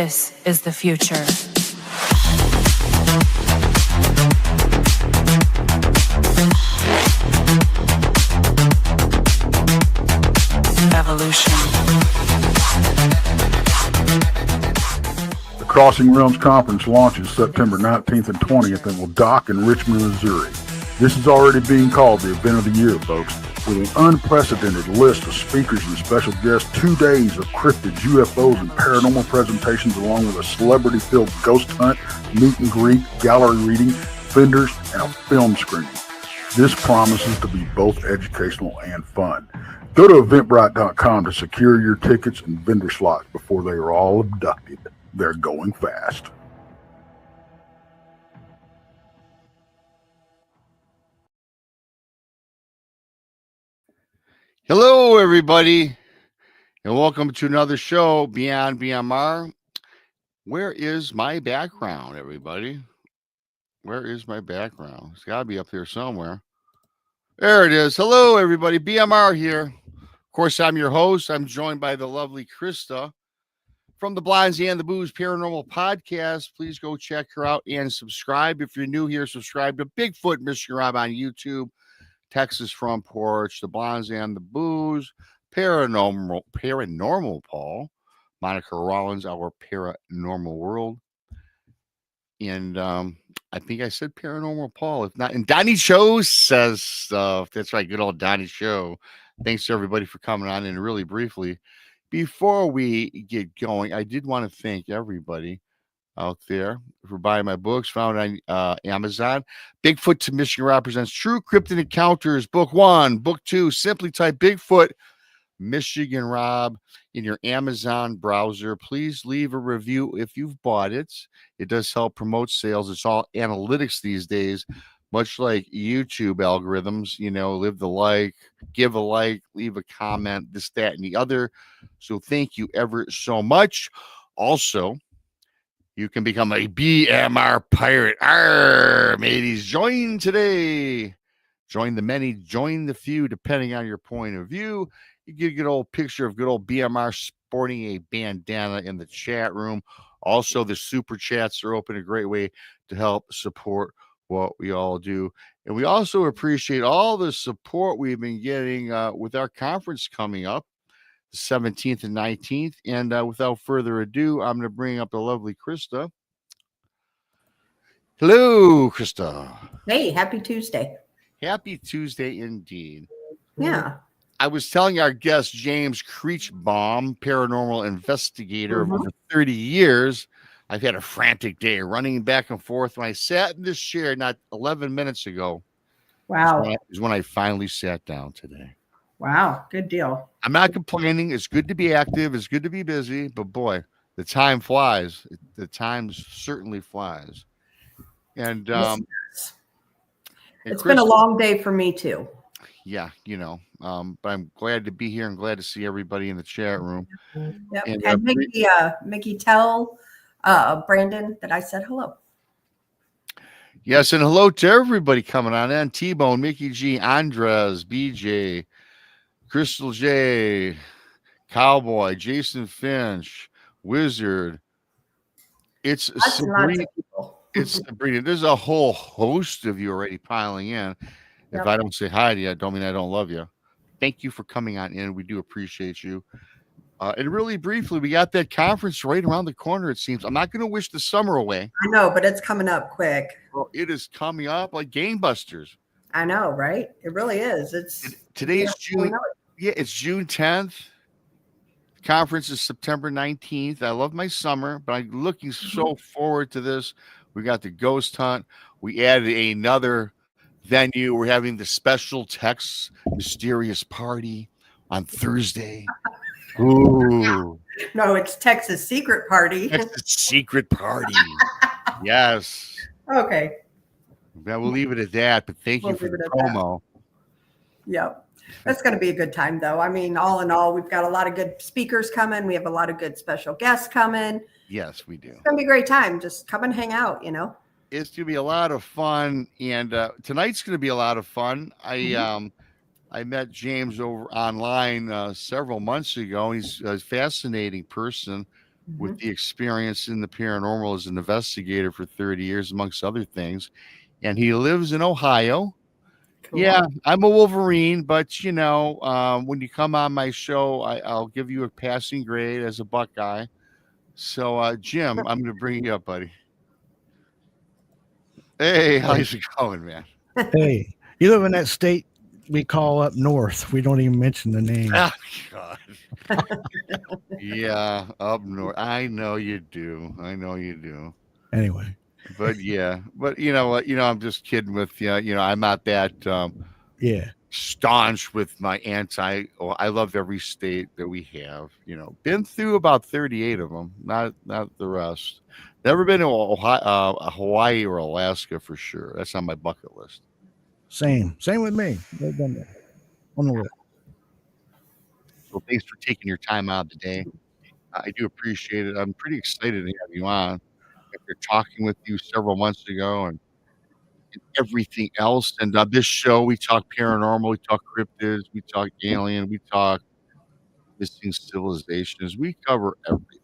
This is the future. Evolution. The Crossing Realms Conference launches September 19th and 20th and will dock in Richmond, Missouri. This is already being called the event of the year, folks. With an unprecedented list of speakers and special guests, 2 days of cryptids, UFOs, and paranormal presentations, along with a celebrity-filled ghost hunt, meet and greet, gallery reading, vendors, and a film screening. This promises to be both educational and fun. Go to Eventbrite.com to secure your tickets and vendor slots before they are all abducted. They're going fast. Hello, everybody, and welcome to another show, Beyond BMR. Where is my background, everybody? Where is my background? It's got to be up here somewhere. There it is. Hello, everybody. BMR here. Of course, I'm your host. I'm joined by the lovely Krista from the Blinds and the Booze Paranormal Podcast. Please go check her out and subscribe. If you're new here, subscribe to Bigfoot Michigan Rob on YouTube. Texas Front Porch, the Blondes and the Booze, Paranormal Paul, Monica Rollins, Our Paranormal World, and I think I said Paranormal Paul. If not, and Donnie Cho says stuff. That's right, good old Donnie Cho. Thanks to everybody for coming on. And really briefly, before we get going, I did want to thank everybody out there for buying my books, found on Amazon. Bigfoot to Michigan Rob presents True Cryptid Encounters, Book 1. Book 2, simply type Bigfoot Michigan Rob in your Amazon browser. Please leave a review if you've bought it. It does help promote sales. It's all analytics these days, much like YouTube algorithms. You know, leave the like, give a like, leave a comment, this, that, and the other. So thank you ever so much. Also, you can become a BMR pirate. Arr, mateys, join today. Join the many, join the few, depending on your point of view. You get a good old picture of good old BMR sporting a bandana in the chat room. Also, the super chats are open, a great way to help support what we all do. And we also appreciate all the support we've been getting with our conference coming up, the 17th and 19th. And without further ado, I'm going to bring up the lovely Krista. Hello, Krista. Hey, happy Tuesday. Happy Tuesday indeed. Yeah. I was telling our guest, James Creachbaum, paranormal investigator of over 30 years. I've had a frantic day running back and forth. When I sat in this chair not 11 minutes ago, Wow. is when I finally sat down today. Wow. Good deal. I'm not complaining. It's good to be active. It's good to be busy. But boy, the time flies. The time certainly flies. And it's been a long day for me too. Yeah, you know. But I'm glad to be here and glad to see everybody in the chat room. Yep. And Mickey, tell Brandon that I said hello. Yes, and hello to everybody coming on in. T-Bone, Mickey G, Andres, BJ, Crystal J, Cowboy, Jason Finch, Wizard. It's Sabrina. It's Sabrina. There's a whole host of you already piling in. If I don't say hi to you, I don't mean I don't love you. Thank you for coming on in. We do appreciate you. And really briefly, we got that conference right around the corner, it seems. I'm not going to wish the summer away. I know, but it's coming up quick. Well, it is coming up like gangbusters. I know, right? It really is. Today's June. Yeah, it's June 10th. The conference is September 19th. I love my summer, but I'm looking so forward to this. We got the ghost hunt. We added another venue. We're having the special Tex mysterious party on Thursday. Ooh. No, it's Texas secret party. Texas secret party. Yes. Okay. We'll leave it at that, but thank you for the promo. Yep. That's going to be a good time, though. I mean, all in all, we've got a lot of good speakers coming. We have a lot of good special guests coming. Yes, we do. It's going to be a great time. Just come and hang out, you know. It's going to be a lot of fun, and tonight's going to be a lot of fun. I met James over online several months ago. He's a fascinating person. with the experience in the paranormal as an investigator for 30 years, amongst other things. And he lives in Ohio. Cool. Yeah, I'm a Wolverine, but when you come on my show, I'll give you a passing grade as a Buckeye. So, Jim, I'm going to bring you up, buddy. Hey, how's it going, man? Hey, you live in that state we call up north. We don't even mention the name. Oh, God. Yeah, up north. I know you do. Anyway, But you know what? I'm just kidding with you. I'm not that yeah. staunch with my I love every state that we have. Been through about 38 of them, not the rest. Never been to Hawaii or Alaska for sure. That's on my bucket list. Same with me. They've done that on the list. So thanks for taking your time out today. I do appreciate it. I'm pretty excited to have you on. After talking with you several months ago and everything else. And this show, we talk paranormal, we talk cryptids, we talk alien, we talk missing civilizations. We cover everything.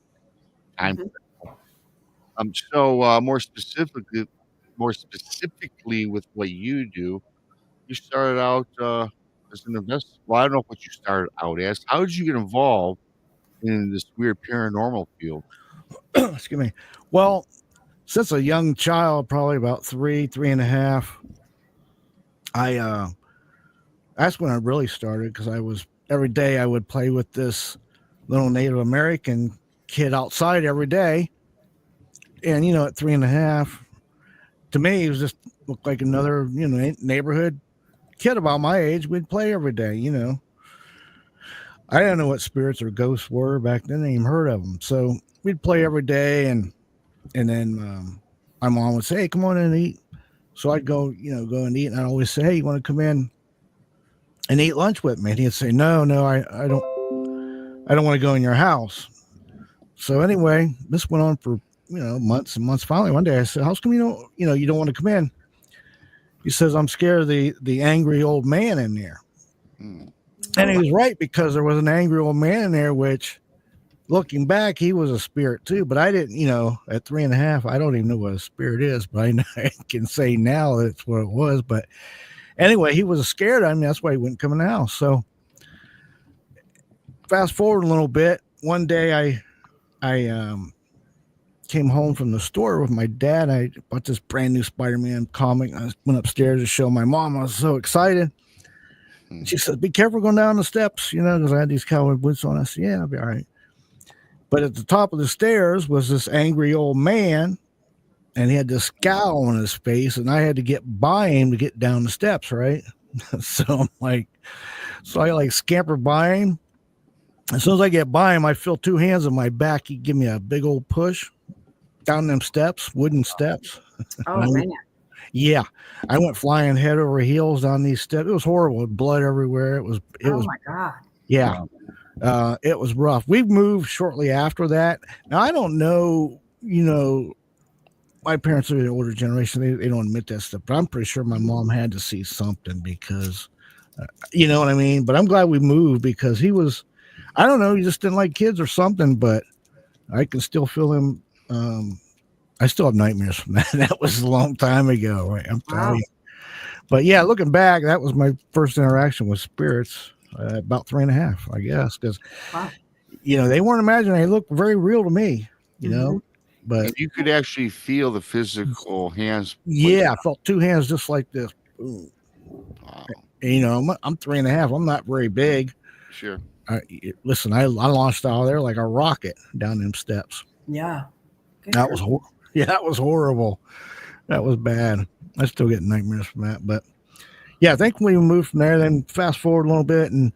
So more specifically with what you do, you started out as an investor. Well, I don't know what you started out as. How did you get involved in this weird paranormal field? Excuse me. Well, since a young child, probably about 3.5, that's when I really started, because every day I would play with this little Native American kid outside every day. And, at 3.5, to me, he was just looked like another, neighborhood kid about my age. We'd play every day, I didn't know what spirits or ghosts were back then. I didn't even heard of them. So we'd play every day, and then my mom would say, "Hey, come on in and eat." So I'd go and eat, and I'd always say, "Hey, you want to come in and eat lunch with me?" And he'd say, "No, I don't want to go in your house." So anyway, this went on for months and months. Finally, one day I said, "How come you don't want to come in?" He says, "I'm scared of the angry old man in there." And he was right, because there was an angry old man in there, which, looking back, he was a spirit too. But I didn't, at 3.5, I don't even know what a spirit is, but I can say now that's what it was. But anyway, he was scared of me. That's why he wouldn't come in the house. So fast forward a little bit. One day I came home from the store with my dad. I bought this brand new Spider-Man comic. I went upstairs to show my mom. I was so excited. She said, "Be careful going down the steps," because I had these cowboy boots on. I said, "Yeah, I'll be all right." But at the top of the stairs was this angry old man, and he had this scowl on his face, and I had to get by him to get down the steps, right? So I scampered by him. As soon as I get by him, I feel two hands on my back. He give me a big old push down them steps, wooden steps. Oh, man. Yeah, I went flying head over heels down these steps. It was horrible, blood everywhere. It was. Oh my God. Yeah, it was rough. We moved shortly after that. Now I don't know. My parents are the older generation. They don't admit that stuff, but I'm pretty sure my mom had to see something, because, you know what I mean. But I'm glad we moved, because he was. I don't know. He just didn't like kids or something, but I can still feel him. I still have nightmares from that. That was a long time ago. Right? I'm telling you. But yeah, looking back, that was my first interaction with spirits, about 3.5, I guess, because they weren't imaginary. They looked very real to me, but and you could actually feel the physical hands. Yeah, I felt two hands just like this. Boom. Wow. And, I'm 3.5. I'm not very big. Sure. Listen, I launched out of there like a rocket down them steps. Yeah. That was horrible. That was bad. I still get nightmares from that. But yeah, thankfully we moved from there. Then fast forward a little bit, and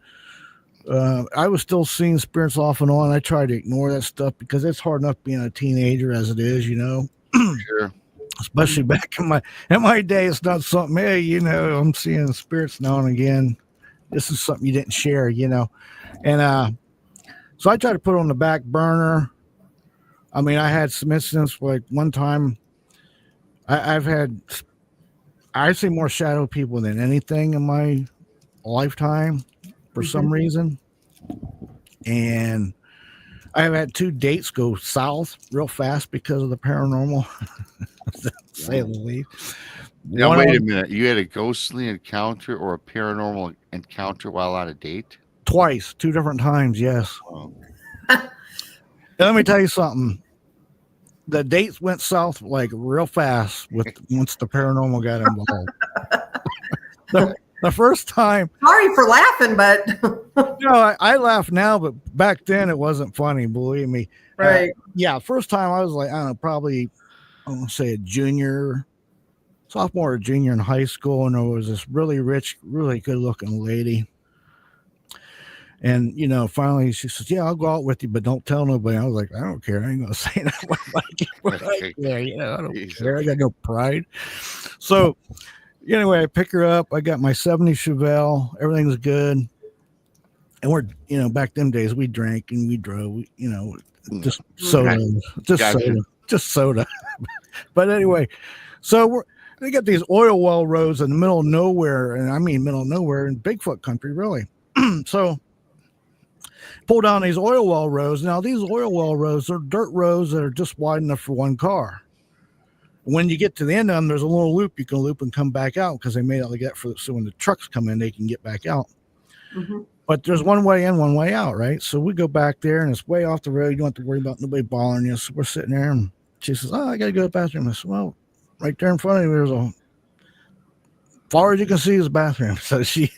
I was still seeing spirits off and on. I tried to ignore that stuff, because it's hard enough being a teenager as it is, Sure. Especially back in my day, it's not something. Hey, I'm seeing spirits now and again. This is something you didn't share, And so I tried to put it on the back burner. I mean, I had some incidents, like one time I see more shadow people than anything in my lifetime for some reason. And I've had 2 dates go south real fast because of the paranormal, to say the least. Now, One wait of a them minute. You had a ghostly encounter or a paranormal encounter while on a date? twice, 2 different times. Yes. Oh. And let me tell you something. The dates went south like real fast once the paranormal got involved. the first time, Sorry for laughing, but I laugh now, but back then it wasn't funny. Believe me. right. Yeah, first time I was like, I don't know, probably I want to say a sophomore or junior in high school, and there was this really rich, really good looking lady. And finally she says, "Yeah, I'll go out with you, but don't tell nobody." I was like, "I don't care. I ain't gonna say that." I don't care. I got no pride. So anyway, I pick her up. I got my '70s Chevelle. Everything's good. And we're, back them days we drank and we drove. Just soda, just soda. But anyway, so they got these oil well roads in the middle of nowhere, and I mean middle of nowhere in Bigfoot country, really. So pull down these oil well roads. Now these oil well roads are dirt roads that are just wide enough for one car. When you get to the end of them, there's a little loop you can loop and come back out because they made it like that so when the trucks come in, they can get back out. Mm-hmm. But there's one way in, one way out, right? So we go back there, and it's way off the road. You don't have to worry about nobody bothering you. So we're sitting there, and she says, "Oh, I got to go to the bathroom." I said, "Well, right there in front of you, there's far as you can see is a bathroom." So she's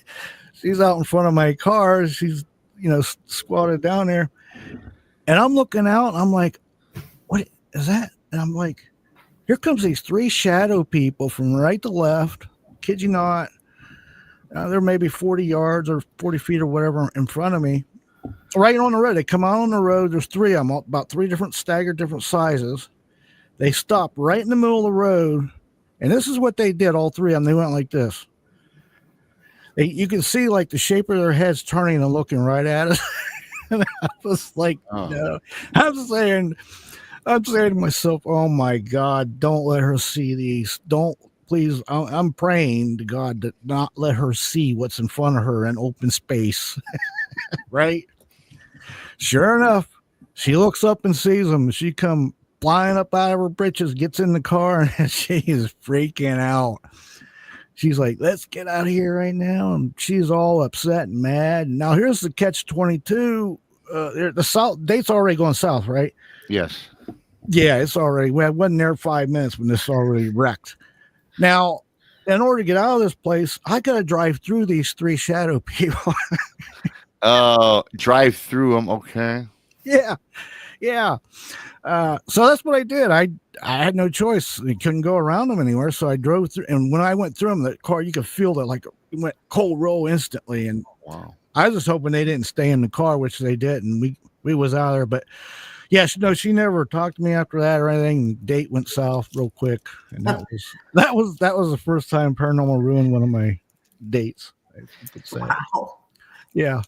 out in front of my car. She's, squatted down there. And I'm looking out, and I'm like, "What is that?" And I'm like, here comes these 3 shadow people from right to left. Kid you not. They're maybe 40 yards or 40 feet or whatever in front of me. Right on the road. They come out on the road. There's 3 of them, about 3 different staggered different sizes. They stop right in the middle of the road. And this is what they did, all 3 of them. They went like this. You can see like the shape of their heads turning and looking right at us. And I was like, no. I'm saying to myself, oh my God, don't let her see these. Don't. Please, I'm praying to God to not let her see what's in front of her in open space. Right? Sure enough, she looks up and sees them. She come flying up out of her britches, gets in the car, and she is freaking out. She's like, "Let's get out of here right now." And she's all upset and mad. Now, here's the catch-22. The south date's already going south, right? Yes. Yeah, it's already. We wasn't there 5 minutes when this already wrecked. Now, in order to get out of this place, I got to drive through these 3 shadow people. Drive through them. Okay. Yeah. So that's what I did. I had no choice. You couldn't go around them anywhere. So I drove through. And when I went through them, the car, you could feel that like it went cold roll instantly. And wow. I was just hoping they didn't stay in the car, which they did. And we was out there. But yeah, she never talked to me after that or anything. The date went south real quick, and that was the first time paranormal ruined one of my dates. I could say. Wow. Yeah,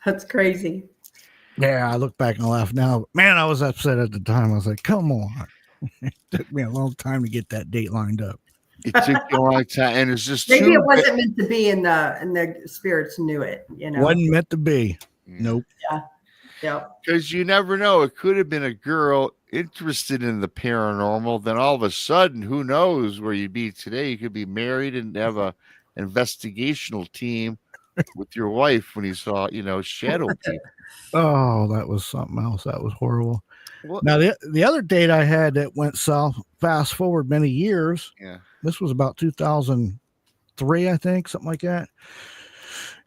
that's crazy. Yeah, I look back and laugh now. Man, I was upset at the time. I was like, "Come on!" It took me a long time to get that date lined up. It took you a long time, and it's just maybe it wasn't meant to be, and the spirits knew it. Wasn't meant to be. Nope. Yeah. Yeah. Because you never know. It could have been a girl interested in the paranormal. Then all of a sudden, who knows where you'd be today? You could be married and have a investigational team with your wife when you saw, shadow people. Oh, that was something else. That was horrible. What? Now, the other date I had that went south, fast forward many years. Yeah. This was about 2003, I think, something like that.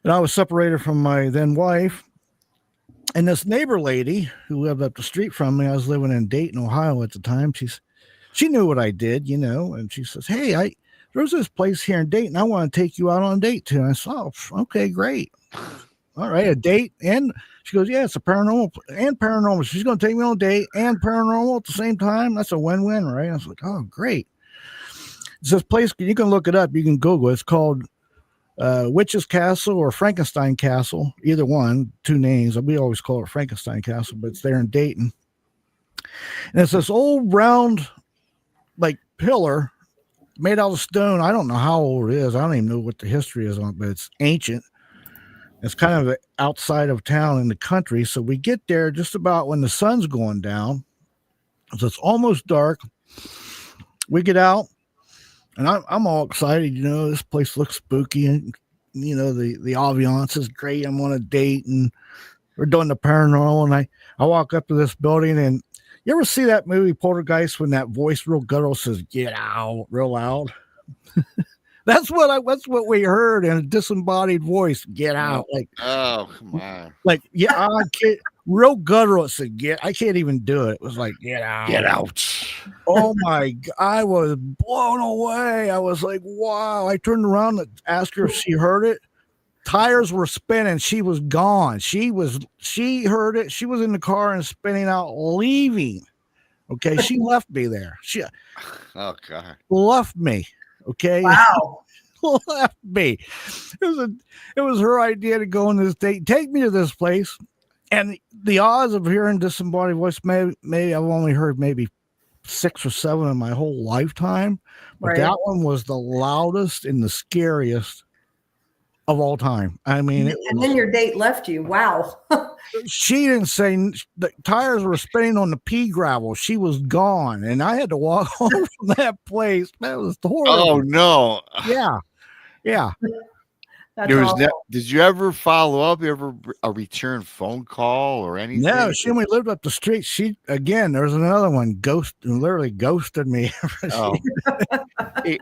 And I was separated from my then wife. And this neighbor lady who lived up the street from me, I was living in Dayton, Ohio at the time. She knew what I did, and she says, "Hey, there's this place here in Dayton. I want to take you out on a date too." And I said, "Oh, okay, great. All right, a date." And she goes, "Yeah, it's a paranormal. She's going to take me on a date and paranormal at the same time. That's a win-win, right?" I was like, "Oh, great." It's this place, you can look it up. You can Google it. It's called Witch's Castle or Frankenstein Castle, either one, 2 names. We always call it Frankenstein Castle, but it's there in Dayton. And it's this old round, like, pillar made out of stone. I don't know how old it is. I don't even know what the history is on it, but it's ancient. It's kind of outside of town in the country. So we get there just about when the sun's going down. So it's almost dark. We get out, and I'm all excited. This place looks spooky, and the ambiance is great. I'm on a date, and we're doing the paranormal, and I walk up to this building, and you ever see that movie Poltergeist when that voice real guttural says "Get out" real loud? That's what we heard in a disembodied voice. Get out, oh come on, yeah, I can't, real guttural. It said I can't even do it. It was like get out, get out. Oh my God, I was blown away. I was like, wow. I turned around to ask her if she heard it. Tires were spinning. She was gone. She heard it. She was in the car and spinning out, leaving. Okay. She left me there. She Oh God. left me. Okay. Wow. Left me. It was her idea to go on this date, take me to this place. And the odds of hearing disembodied voice, maybe I've only heard maybe 6 or 7 in my whole lifetime, but Right. that one was the loudest and the scariest of all time. I mean, And then your date left you. Wow. she didn't say the tires were spinning on the pea gravel. She was gone, and I had to walk home from that place. That was horrible. Oh no. Yeah. That's There was awful. did you ever follow up? Ever a return phone call or anything? No, she only lived up the street. There's another one, literally ghosted me. Oh. Hey,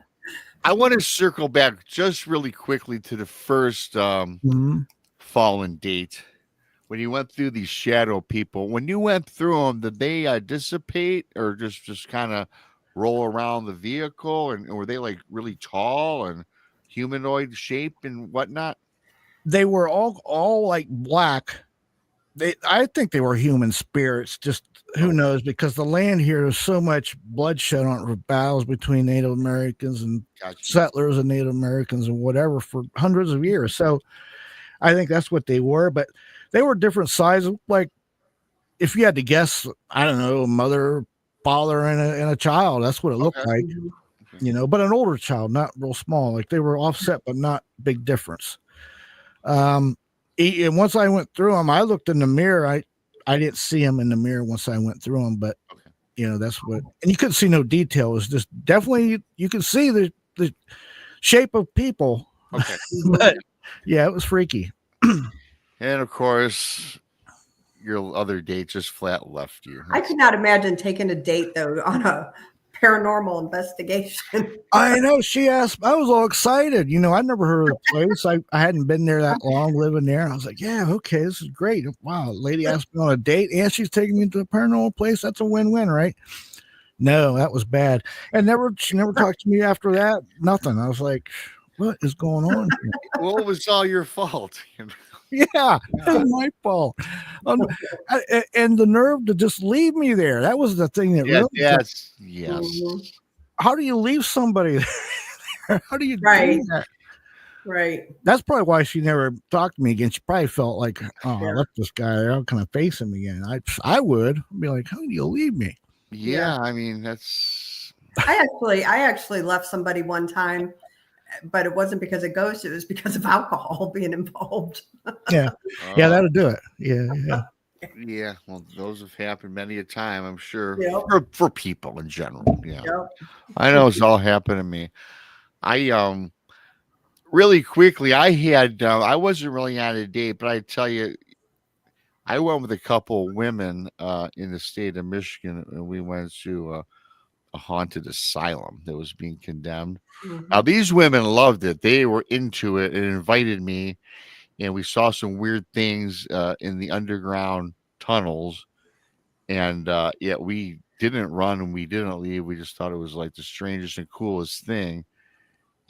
I want to circle back just really quickly to the first Mhm. fallen date. When you went through these shadow people, when you went through them, did they dissipate or just kind of roll around the vehicle? And were they like really tall and humanoid shape and whatnot? They were all like black. I think they were human spirits. Just who knows? Because the land here, there's so much bloodshed on battles between Native Americans and Gotcha. settlers and Native Americans and whatever for hundreds of years. So I think that's what they were. But they were different sizes. Like if you had to guess, I don't know, a mother, father, and a child. That's what it looked Okay. like. Mhm. But an older child, not real small. Like they were offset, but not big difference. And once I went through them, I looked in the mirror. I didn't see him in the mirror once I went through them, but Okay. that's what, and you couldn't see no detail. It was just definitely, you could see the shape of people, Okay. but yeah, it was freaky. And of course, your other date just flat left you. I could not imagine taking a date though on a paranormal investigation. I know, she asked, I was all excited. I'd never heard of the place. I hadn't been there that long living there. I was like, yeah, okay, this is great. Wow, lady asked me on a date and she's taking me to a paranormal place. That's a win-win, right? No, that was bad. And she never talked to me after that. Nothing. I was like, what is going on here? Well, it was all your fault. Yeah, it was my fault. And the nerve to just leave me there. That was the thing that really. Yes. Mhm. How do you leave somebody there? How do you Right. do that? Right. That's probably why she never talked to me again. She probably felt like, oh, I Yeah. left this guy there. How can I face him again? I would be like, how do you leave me? Yeah, I mean that's. I actually left somebody one time, but it wasn't because of ghosts. It was because of alcohol being involved. Yeah, that'll do it. Yeah. Yeah, well, those have happened many a time, I'm sure. Yep. For people in general. Yeah. Yep. I know it's all happened to me. I really quickly, I wasn't really on a date, but I tell you, I went with a couple of women in the state of Michigan, and we went to a haunted asylum that was being condemned. Mhm. Now, these women loved it. They were into it and invited me, and we saw some weird things in the underground tunnels. And yeah, we didn't run and we didn't leave. We just thought it was like the strangest and coolest thing.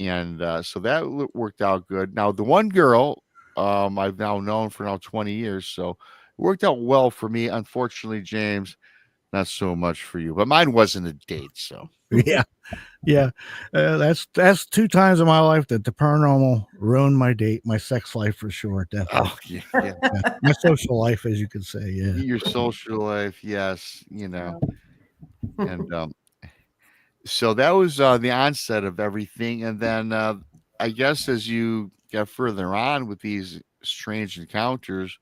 And so that worked out good. Now, the one girl I've now known for now 20 years, so it worked out well for me. Unfortunately, James, not so much for you, but mine wasn't a date. So Yeah. That's 2 times in my life that the paranormal ruined my date, my sex life for sure. Definitely. oh yeah. Yeah. My social life, as you could say. Yeah. Your social life, yes, and so that was the onset of everything. And then I guess as you get further on with these strange encounters,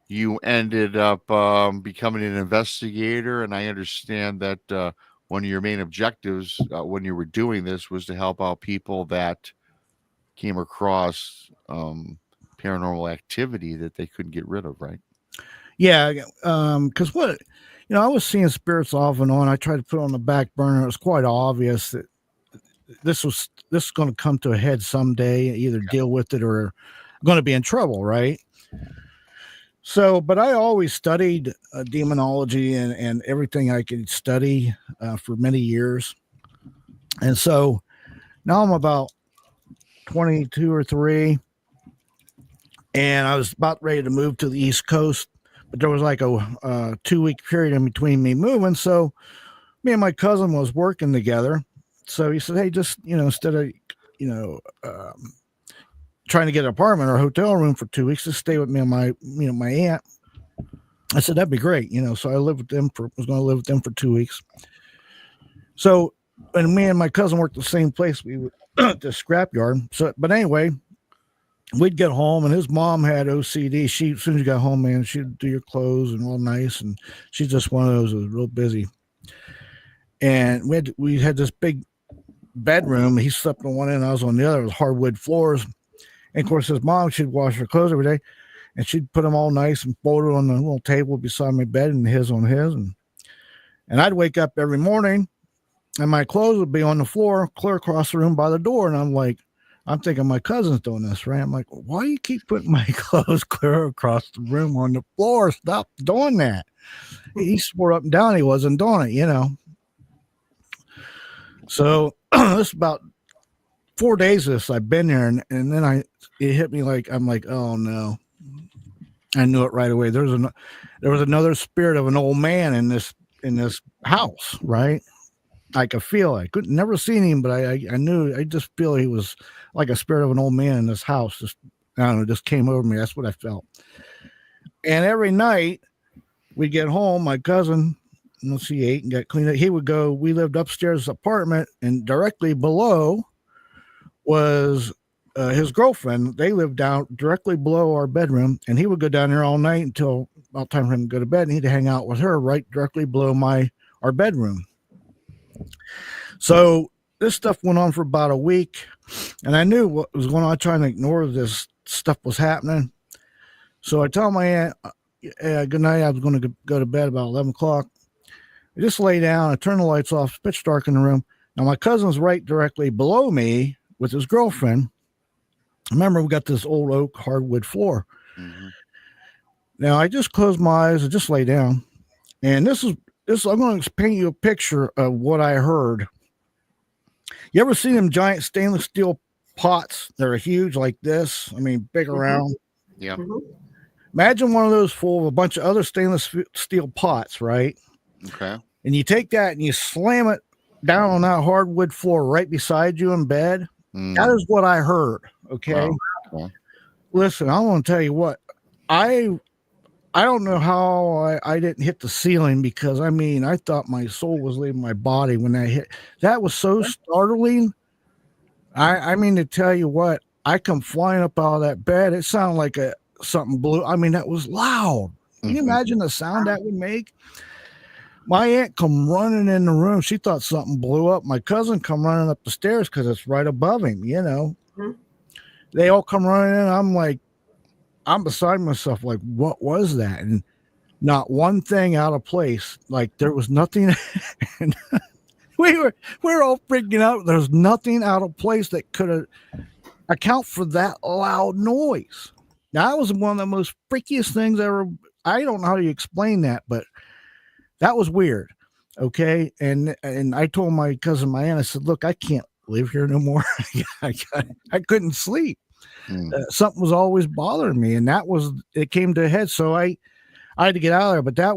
you ended up becoming an investigator. And I understand that one of your main objectives when you were doing this was to help out people that came across paranormal activity that they couldn't get rid of, right? Yeah, because I was seeing spirits off and on. I tried to put it on the back burner. It was quite obvious that this is going to come to a head someday. Either deal with it or going to be in trouble, right? So, but I always studied demonology and everything I could study for many years, and so now I'm about 22 or 3, and I was about ready to move to the East Coast. But there was like a 2-week period in between me moving. So me and my cousin was working together. So he said, hey, just, instead of, trying to get an apartment or a hotel room for 2 weeks, just stay with me and my aunt. I said, that'd be great. So I was going to live with them for 2 weeks. So, and me and my cousin worked the same place. We were at the scrapyard. So, but anyway, we'd get home and his mom had OCD. As soon as you got home, man, she'd do your clothes and all nice. And she's just one of those that was real busy. And we had this big bedroom. He slept on one end, I was on the other. It was hardwood floors. And of course, his mom, she'd wash her clothes every day and she'd put them all nice and folded on the little table beside my bed and his on his. And I'd wake up every morning and my clothes would be on the floor, clear across the room by the door. And I'm thinking my cousin's doing this, right? I'm like, why do you keep putting my clothes clear across the room on the floor? Stop doing that. He swore up and down he wasn't doing it, So this is about 4 days of this. I've been there, and then it hit me like, I'm like, oh no. I knew it right away. There was another spirit of an old man in this house, right? I could feel it. I could never seen him, but I knew. I just feel he was like a spirit of an old man in this house. Just came over me. That's what I felt. And every night we'd get home, my cousin, once he ate and got cleaned up, he would go. We lived upstairs apartment, and directly below was his girlfriend. They lived down directly below our bedroom, and he would go down there all night until about time for him to go to bed. And he'd hang out with her right directly below our bedroom. So this stuff went on for about a week, and I knew what was going on. Trying to ignore this stuff was happening. So I tell my aunt, good night. I was going to go to bed about 11 o'clock. I just lay down. I turn the lights off. It's pitch dark in the room. Now my cousin's right directly below me with his girlfriend. Remember, we got this old oak hardwood floor. Mm-hmm. Now I just closed my eyes and just lay down. And this is I'm going to paint you a picture of what I heard. You ever see them giant stainless steel pots that are huge like this? I mean, big around. Yeah. Mhm. Imagine one of those full of a bunch of other stainless steel pots, right? Okay. And you take that and you slam it down on that hardwood floor right beside you in bed. That is what I heard. Okay. Wow. Okay. Listen, I want to tell you what, I don't know how I didn't hit the ceiling, because I thought my soul was leaving my body when that hit. That was so startling. I mean, to tell you what, I come flying up out of that bed. It sounded like something blew. That was loud. Can you imagine the sound that would make? My aunt come running in the room. She thought something blew up. My cousin come running up the stairs because it's right above him, Mm-hmm. They all come running in. I'm like, I'm beside myself, like, what was that? And not one thing out of place. Like, there was nothing. And we were all freaking out. There's nothing out of place that could account for that loud noise. Now, that was one of the most freakiest things ever. I don't know how you explain that, but that was weird. Okay. And I told my cousin, my aunt, I said, look, I can't live here no more. I couldn't sleep. Something was always bothering me, and it came to a head. So I had to get out of there, but that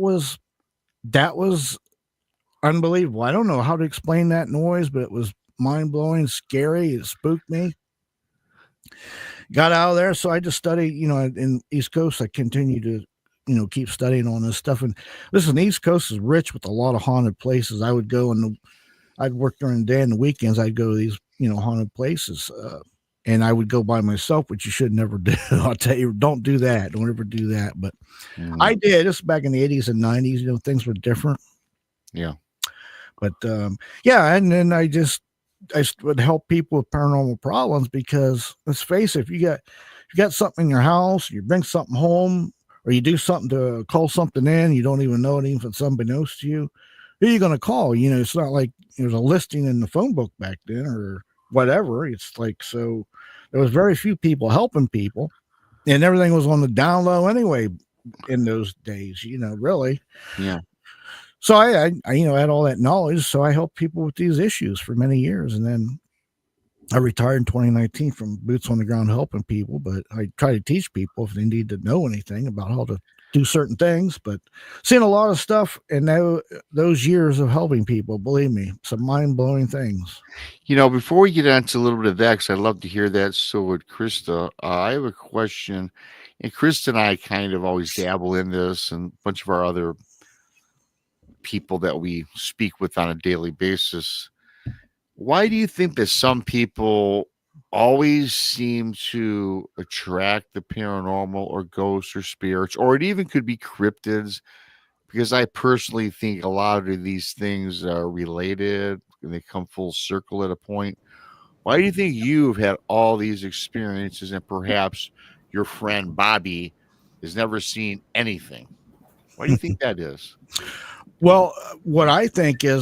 was unbelievable. I don't know how to explain that noise, but it was mind blowing, scary. It spooked me. Got out of there. So I just studied, in East Coast. I continue to, keep studying on this stuff. And listen, the East Coast is rich with a lot of haunted places. I would go and I'd work during the day and the weekends. I'd go to these, haunted places. and I would go by myself, which you should never do. I'll tell you, don't do that. Don't ever do that. But I did. This back in the 80s and 90s. Things were different. Yeah. But yeah, and then I would help people with paranormal problems because let's face it, if you got something in your house, you bring something home, or you do something to call something in, you don't even know it, even if it's unbeknownst to you, who are you going to call? It's not like there's a listing in the phone book back then or whatever. It's like, so there was very few people helping people, and everything was on the down low anyway in those days, really. Yeah. So I had all that knowledge. So I helped people with these issues for many years. And then I retired in 2019 from boots on the ground helping people, but I try to teach people if they need to know anything about how to do certain things. But seeing a lot of stuff in those years of helping people, believe me, some mind-blowing things. Before we get into a little bit of that, because I'd love to hear that. So with Krista, I have a question. And Krista and I kind of always dabble in this, and a bunch of our other people that we speak with on a daily basis. Why do you think that some people always seem to attract the paranormal or ghosts or spirits, or it even could be cryptids? Because I personally think a lot of these things are related and they come full circle at a point. Why do you think you've had all these experiences and perhaps your friend Bobby has never seen anything? Why do you think that is? Well, what I think is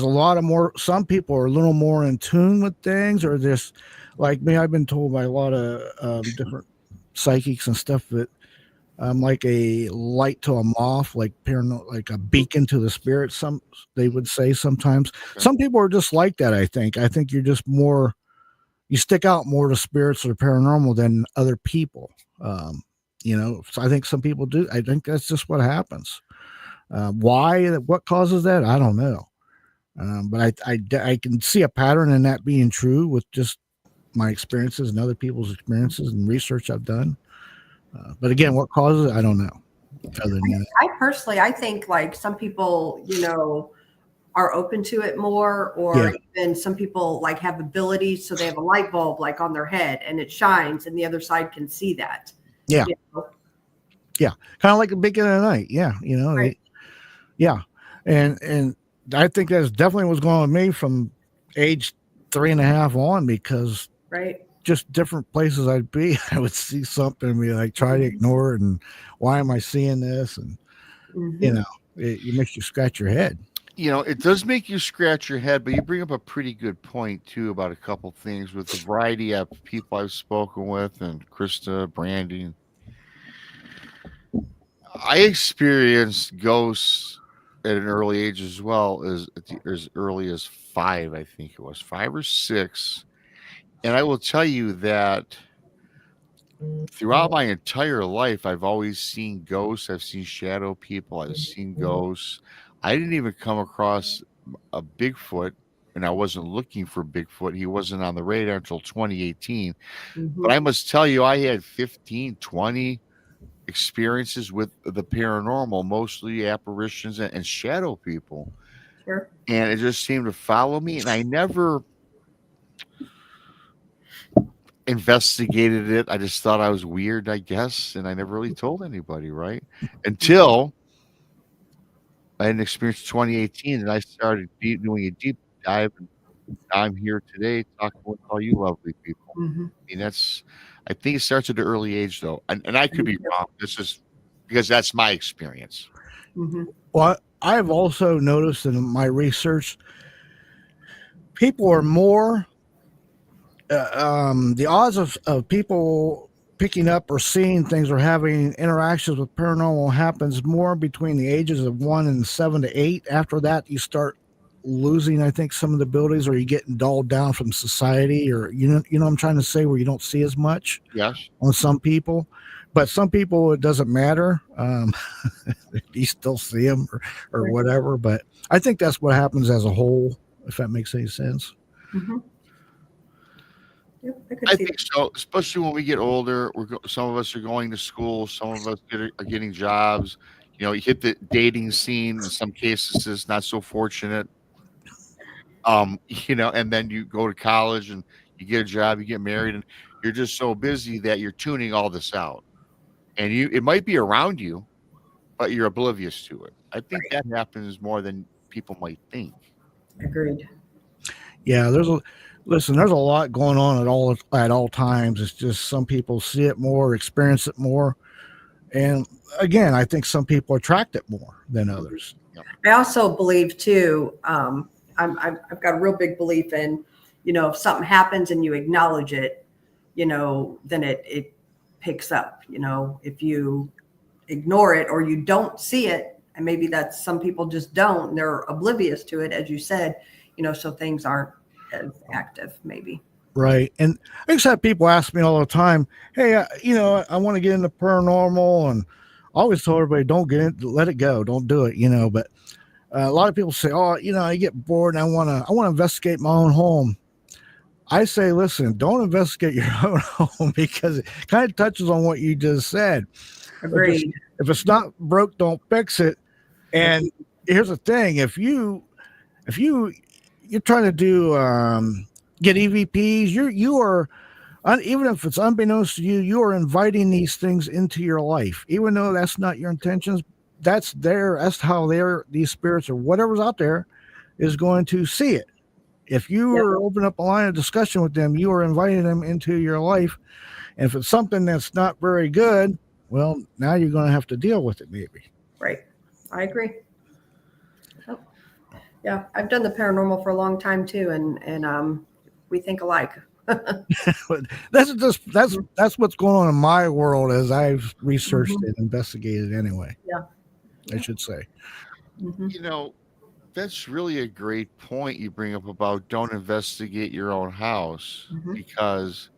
some people are a little more in tune with things, or just like me. I've been told by a lot of different psychics and stuff that I'm like a light to a moth, like like a beacon to the spirit. They would say sometimes. Okay. Some people are just like that. I think you're just more, you stick out more to spirits or paranormal than other people. So I think some people do. I think that's just what happens. Why? What causes that? I don't know. But I can see a pattern in that being true with just my experiences and other people's experiences and research I've done. But again, what causes it? I don't know. Other than that. I personally, I think like some people, are open to it more, or even some people like have abilities. So they have a light bulb like on their head and it shines and the other side can see that. Yeah. Yeah. Kind of like a beacon of the night. Yeah. Right. Yeah. And I think that's definitely what's going on with me from age 3.5 on, because just different places I'd be, I would see something and be like, try to ignore it. And why am I seeing this? And, it makes you scratch your head. It does make you scratch your head, but you bring up a pretty good point too about a couple things with the variety of people I've spoken with and Krista, Brandy. I experienced ghosts at an early age as well, as early as 5, I think it was 5 or 6. And I will tell you that throughout my entire life, I've always seen ghosts. I've seen shadow people. I've seen ghosts. I didn't even come across a Bigfoot, and I wasn't looking for Bigfoot. He wasn't on the radar until 2018. But I must tell you, I had 15, 20 experiences with the paranormal, mostly apparitions and shadow people. Sure. And it just seemed to follow me. And I never investigated it. I just thought I was weird, I guess. And I never really told anybody, right? Until I had an experience in 2018 and I started doing a deep dive. And I'm here today talking with all you lovely people. I mean, I think it starts at an early age, though. And I could be wrong. This is because that's my experience. Well, I've also noticed in my research, people are more, the odds of people picking up or seeing things or having interactions with paranormal happens more between the ages of 1 and 7 to 8. After that, you start losing, I think, some of the abilities, or you getting dulled down from society, or what I'm trying to say, where you don't see as much. Yes. On some people, but some people it doesn't matter. You still see them or whatever. But I think that's what happens as a whole, if that makes any sense. I think so, especially when we get older. Some of us are going to school. Some of us are getting jobs. You hit the dating scene. In some cases, it's not so fortunate. And then you go to college and you get a job, you get married, and You're just so busy that you're tuning all this out. And it might be around you, but you're oblivious to it. I think that happens more than people might think. Agreed. Yeah, there's a lot going on at all times. It's just some people see it more, experience it more, and again, I think some people attract it more than others. I also believe too. I've got a real big belief in, if something happens and you acknowledge it, then it picks up. If you ignore it or you don't see it, and maybe that's some people just don't, they're oblivious to it, as you said, so things aren't as active, maybe. Right. And I just have people ask me all the time, hey, I want to get into paranormal, and I always tell everybody, don't get in, let it go, don't do it, but a lot of people say, oh, I get bored and I want to investigate my own home. I say, listen, don't investigate your own home, because it kind of touches on what you just said. Agreed. If it's not broke, don't fix it. And here's the thing: if you're trying to do get EVPs, you are, even if it's unbeknownst to you, you are inviting these things into your life, even though that's not your intentions. That's how these spirits or whatever's out there is going to see it. If you open up a line of discussion with them, you are inviting them into your life. And if it's something that's not very good, well, now you're going to have to deal with it, maybe. Right. I agree. Oh. Yeah, I've done the paranormal for a long time too, and we think alike. that's what's going on in my world as I've researched and investigated anyway. Yeah. I should say. That's really a great point you bring up about don't investigate your own house, because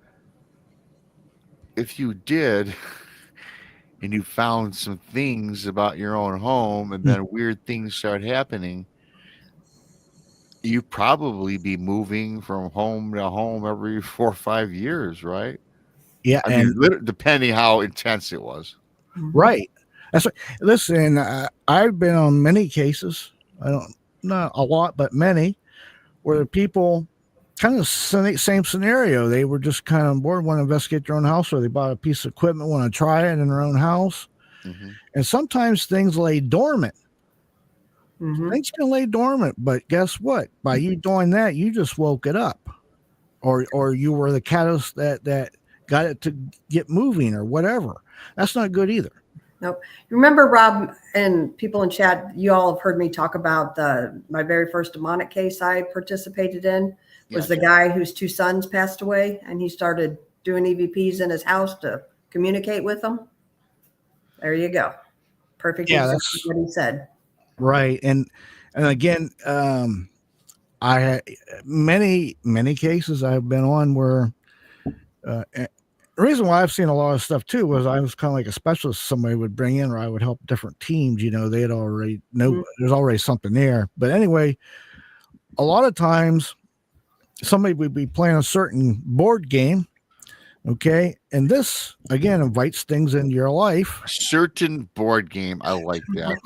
if you did and you found some things about your own home and then weird things start happening, you probably be moving from home to home every 4 or 5 years, right? Yeah. I mean, depending how intense it was. Right. That's right. Listen, I've been on many cases. Not a lot, but many, where people kind of same scenario. They were just kind of bored, want to investigate their own house, or they bought a piece of equipment, want to try it in their own house. And sometimes things lay dormant. Things can lay dormant, but guess what? By you doing that, you just woke it up, or you were the catalyst that got it to get moving, or whatever. That's not good either. Nope. Remember, Rob, and people in chat, you all have heard me talk about my very first demonic case I participated in was the guy whose 2 sons passed away, and he started doing EVPs in his house to communicate with them. There you go. Perfect. Yeah, that's what he said. Right. And again, I had many cases I've been on where the reason why I've seen a lot of stuff too was I was kind of like a specialist somebody would bring in, or I would help different teams. They'd already know there's already something there. But anyway, a lot of times somebody would be playing a certain board game. Okay. And this again invites things into your life. A certain board game. I like that.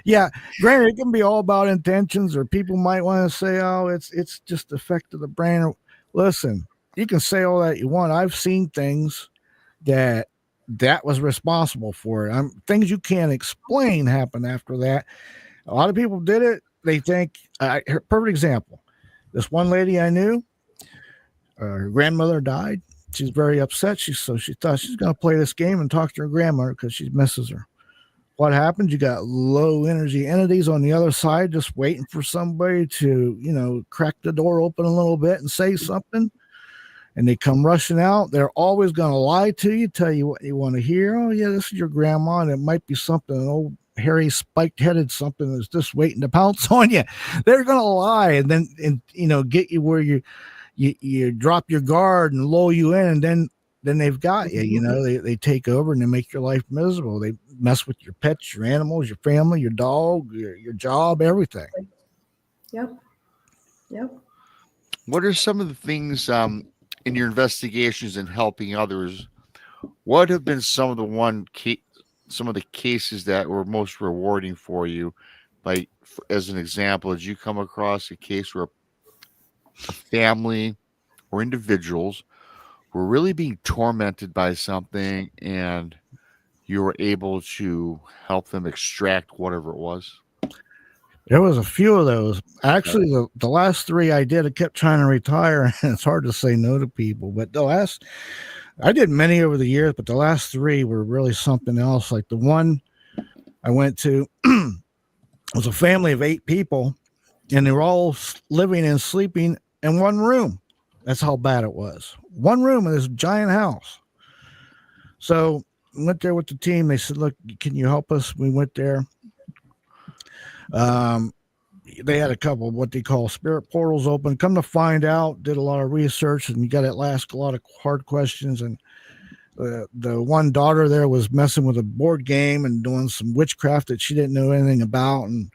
Yeah. Granted, it can be all about intentions, or people might want to say, oh, it's just the effect of the brain. Listen, you can say all that you want. I've seen things that was responsible for it. Things you can't explain happen after that. A lot of people did it. They think, perfect example. This one lady I knew, her grandmother died. She's very upset. She thought she's going to play this game and talk to her grandmother because she misses her. What happened? You got low energy entities on the other side just waiting for somebody to, crack the door open a little bit and say something. And they come rushing out. They're always going to lie to you, tell you what you want to hear. Oh, yeah, this is your grandma. And it might be something, an old hairy spiked-headed something that's just waiting to pounce on you. They're going to lie and then, get you where you drop your guard and lull you in. And then they've got you. They take over and they make your life miserable. They mess with your pets, your animals, your family, your dog, your job, everything. Yep. What are some of the things in your investigations and helping others? What have been some of the cases that were most rewarding for you? Like, as an example, did you come across a case where a family or individuals were really being tormented by something and you were able to help them extract whatever it was? There was a few of those. Actually, the last 3 I did, I kept trying to retire, and it's hard to say no to people. But I did many over the years, but the last 3 were really something else. Like the one I went to was a family of 8 people, and they were all living and sleeping in one room. That's how bad it was. One room in this giant house. So I went there with the team. They said, "Look, can you help us?" We went there. They had a couple of what they call spirit portals open. Come to find out, did a lot of research, and you got to ask a lot of hard questions. And the one daughter there was messing with a board game and doing some witchcraft that she didn't know anything about, and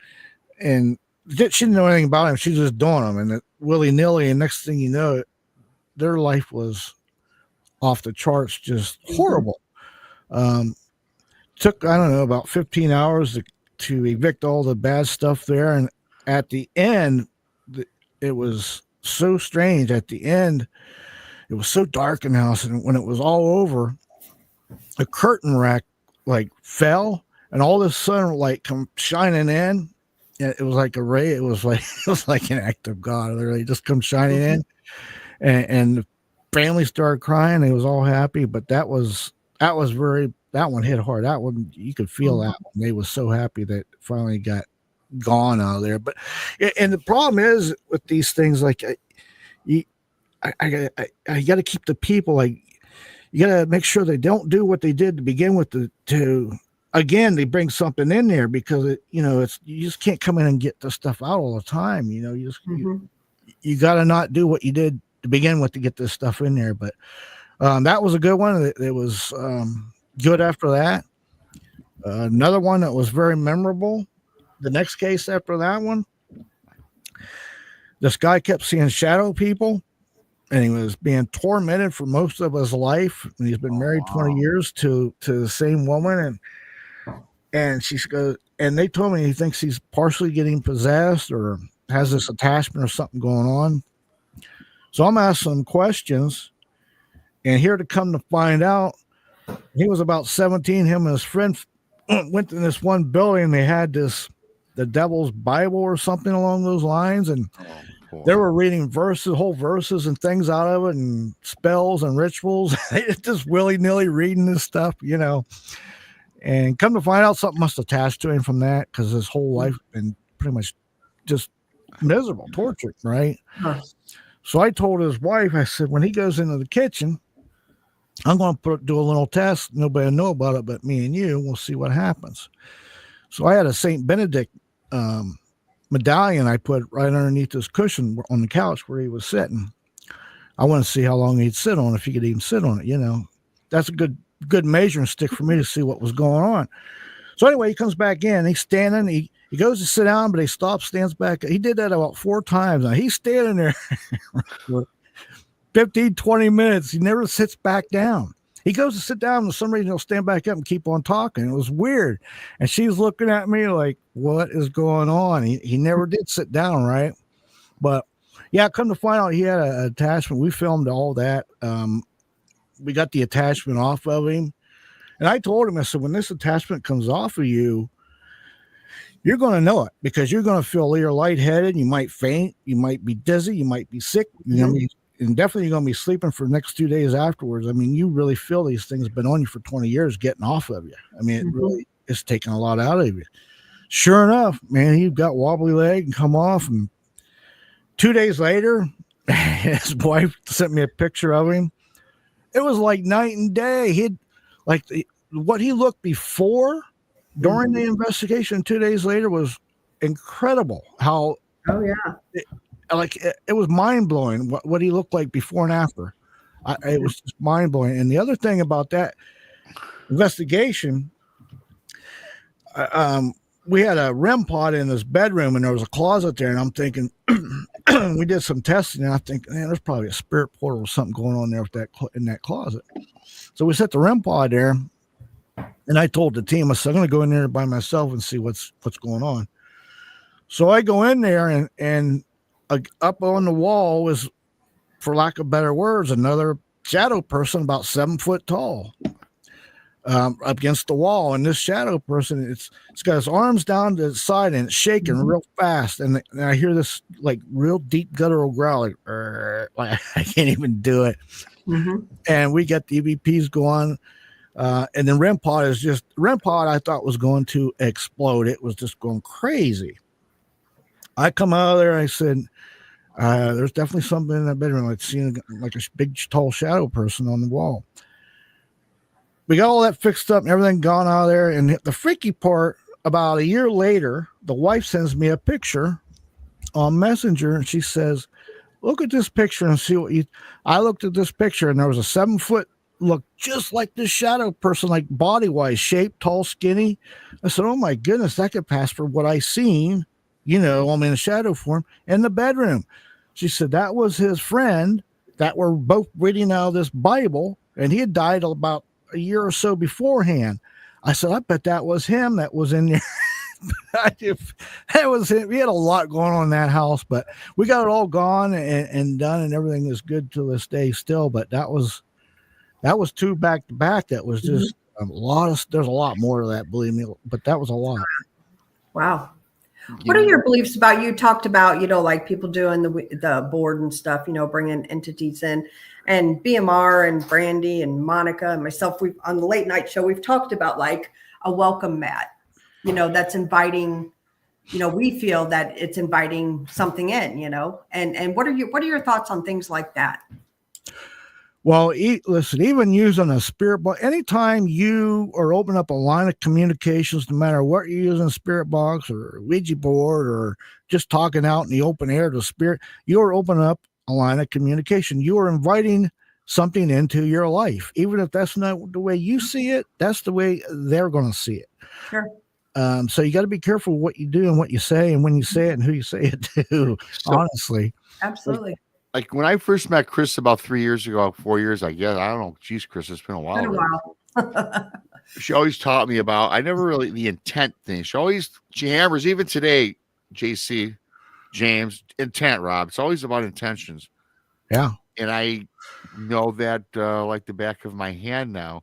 she didn't know anything about them. She was just doing them, and willy nilly. And next thing you know, their life was off the charts, just horrible. Took, I don't know, about 15 hours to evict all the bad stuff there. And at the end, it was so strange. At the end, it was so dark in the house. And when it was all over, a curtain rack like fell and all this sunlight come shining in. And it was like a ray. It was like an act of God. Literally just come shining in. And the family started crying. It was all happy, but that one hit hard. That one, you could feel that one. They was so happy that it finally got gone out of there. But, and the problem is with these things, like I got to keep the people, like, you got to make sure they don't do what they did to begin with again, they bring something in there because you just can't come in and get the stuff out all the time. You got to not do what you did to begin with to get this stuff in there. But that was a good one. It was good after that. Another one that was very memorable. The next case after that one, this guy kept seeing shadow people, and he was being tormented for most of his life. And he's been married 20 years to the same woman, and she goes, and they told me he thinks he's partially getting possessed or has this attachment or something going on. So I'm asking him questions, and here to come to find out, he was about 17. Him and his friend went to this one building. They had the Devil's Bible or something along those lines, and they were reading whole verses and things out of it, and spells and rituals. They just willy-nilly reading this stuff, and come to find out, something must attach to him from that, because his whole life been pretty much just miserable, tortured, right? So I told his wife, I said, when he goes into the kitchen, I'm going to do a little test. Nobody will know about it but me and you. We'll see what happens. So I had a St. Benedict medallion I put right underneath his cushion on the couch where he was sitting. I want to see how long he'd sit on, if he could even sit on it. That's a good measuring stick for me to see what was going on. So anyway, he comes back in. He's standing. He goes to sit down, but he stops, stands back. He did that about 4 times. Now he's standing there for 15, 20 minutes. He never sits back down. He goes to sit down, and for some reason he'll stand back up and keep on talking. It was weird. And she's looking at me like, what is going on? He never did sit down, right? But yeah, come to find out, he had an attachment. We filmed all that. We got the attachment off of him. And I told him, I said, when this attachment comes off of you, you're going to know it, because you're going to feel either lightheaded, you might faint, you might be dizzy, you might be sick, and definitely you're going to be sleeping for the next 2 days afterwards. I mean, you really feel these things been on you for 20 years getting off of you. I mean, it really is taking a lot out of you. Sure enough, man, he got wobbly leg and come off. And 2 days later, his wife sent me a picture of him. It was like night and day. What he looked before during the investigation 2 days later was incredible. How it was mind blowing what he looked like before and after. It was just mind blowing. And the other thing about that investigation, we had a REM pod in his bedroom, and there was a closet there. And I'm thinking, we did some testing, and I think, man, there's probably a spirit portal or something going on there in that closet. So we set the REM pod there, and I told the team, I said, I'm going to go in there by myself and see what's going on. So I go in there, and up on the wall was, for lack of better words, another shadow person about 7 foot tall against the wall. And this shadow person, it's got his arms down to the side and it's shaking real fast. And I hear this like real deep guttural growl, like I can't even do it. And we got the EVPs going. And then REM pod I thought was going to explode. It was just going crazy. I come out of there. I said, there's definitely something in that bedroom. I'd seen like a big, tall shadow person on the wall. We got all that fixed up and everything gone out of there. And the freaky part, about a year later, the wife sends me a picture on Messenger, and she says, look at this picture and see what you. I looked at this picture, and there was a 7 foot, look just like this shadow person, like body wise, shaped, tall, skinny. I said, oh my goodness, that could pass for what I seen, I'm in a shadow form in the bedroom. She said that was his friend that were both reading out of this Bible, and he had died about a year or so beforehand. I said, I bet that was him that was in there. That was it. We had a lot going on in that house, but we got it all gone and done, and everything is good to this day still. But that was 2 back to back. That was just there's a lot more to that, believe me, but that was a lot. Wow. What are your beliefs about, you talked about, like people doing the board and stuff, bringing entities in, and BMR and Brandy and Monica and myself, we've on the late night show, we've talked about like a welcome mat, that's inviting, we feel that it's inviting something in, and what are your thoughts on things like that? Well, listen, even using a spirit box, anytime you are opening up a line of communications, no matter what you're using, a spirit box or a Ouija board or just talking out in the open air to spirit, you are opening up a line of communication. You are inviting something into your life. Even if that's not the way you see it, that's the way they're going to see it. Sure. So you got to be careful what you do and what you say and when you say it and who you say it to, honestly. Absolutely. Like when I first met Chris about 3 years ago, 4 years, I guess. I don't know. Geez, Chris, it's been a while. She always taught me about, I never really, the intent thing. She hammers, even today, JC, James, intent, Rob. It's always about intentions. Yeah. And I know that like the back of my hand now.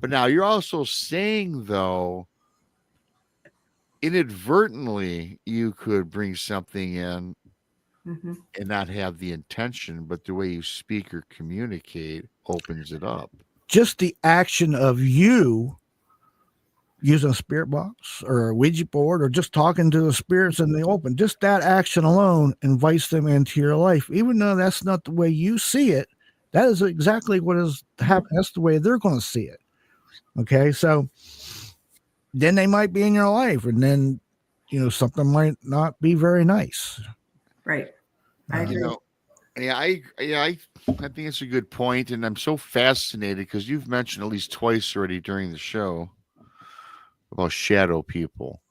But now you're also saying, though, inadvertently, you could bring something in and not have the intention, but the way you speak or communicate opens it up. Just the action of you using a spirit box or a Ouija board or just talking to the spirits in the open, just that action alone invites them into your life. Even though that's not the way you see it, that is exactly what is happening. That's the way they're going to see it. Okay. So then they might be in your life, and then, something might not be very nice. Right. I agree. I think it's a good point, and I'm so fascinated because you've mentioned at least twice already during the show about shadow people.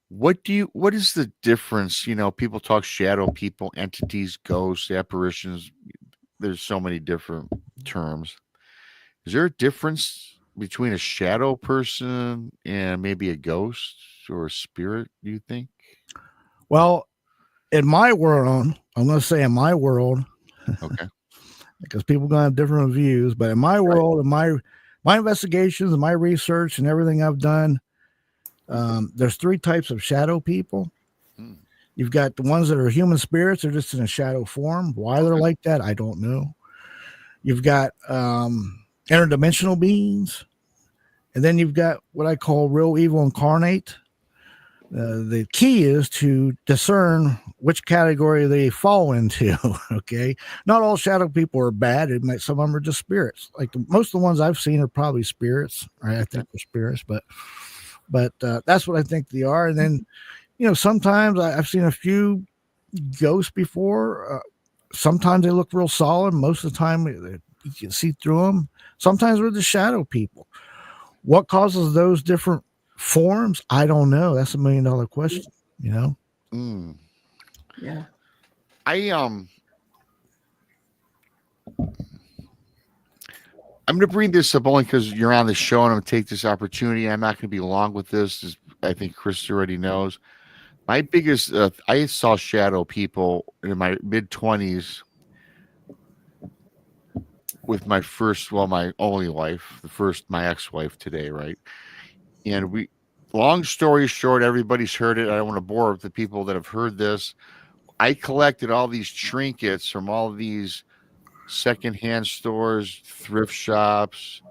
What is the difference? People talk shadow people, entities, ghosts, apparitions. There's so many different terms. Is there a difference between a shadow person and maybe a ghost or a spirit, do you think? Well, in my world, I'm going to say in my world, okay, because people going to have different views, but in my world, in my investigations and my research and everything I've done, there's 3 types of shadow people. You've got the ones that are human spirits. They're just in a shadow form. Why they're like that, I don't know. You've got interdimensional beings. And then you've got what I call real evil incarnate. The key is to discern which category they fall into. Okay. Not all shadow people are bad. Some of them are just spirits. Like most of the ones I've seen are probably spirits. Right? I think they're spirits, but that's what I think they are. And then, sometimes I've seen a few ghosts before. Sometimes they look real solid. Most of the time you can see through them. Sometimes we're the shadow people. What causes those different forms? I don't know. That's $1 million question, Yeah. I'm going to bring this up only because you're on the show, and I'm going to take this opportunity. I'm not going to be long with this, as I think Chris already knows. My biggest, I saw shadow people in my mid-20s with my first, well, my only wife, my ex-wife today, right? And long story short, everybody's heard it. I don't want to bore the people that have heard this. I collected all these trinkets from all these secondhand stores, thrift shops,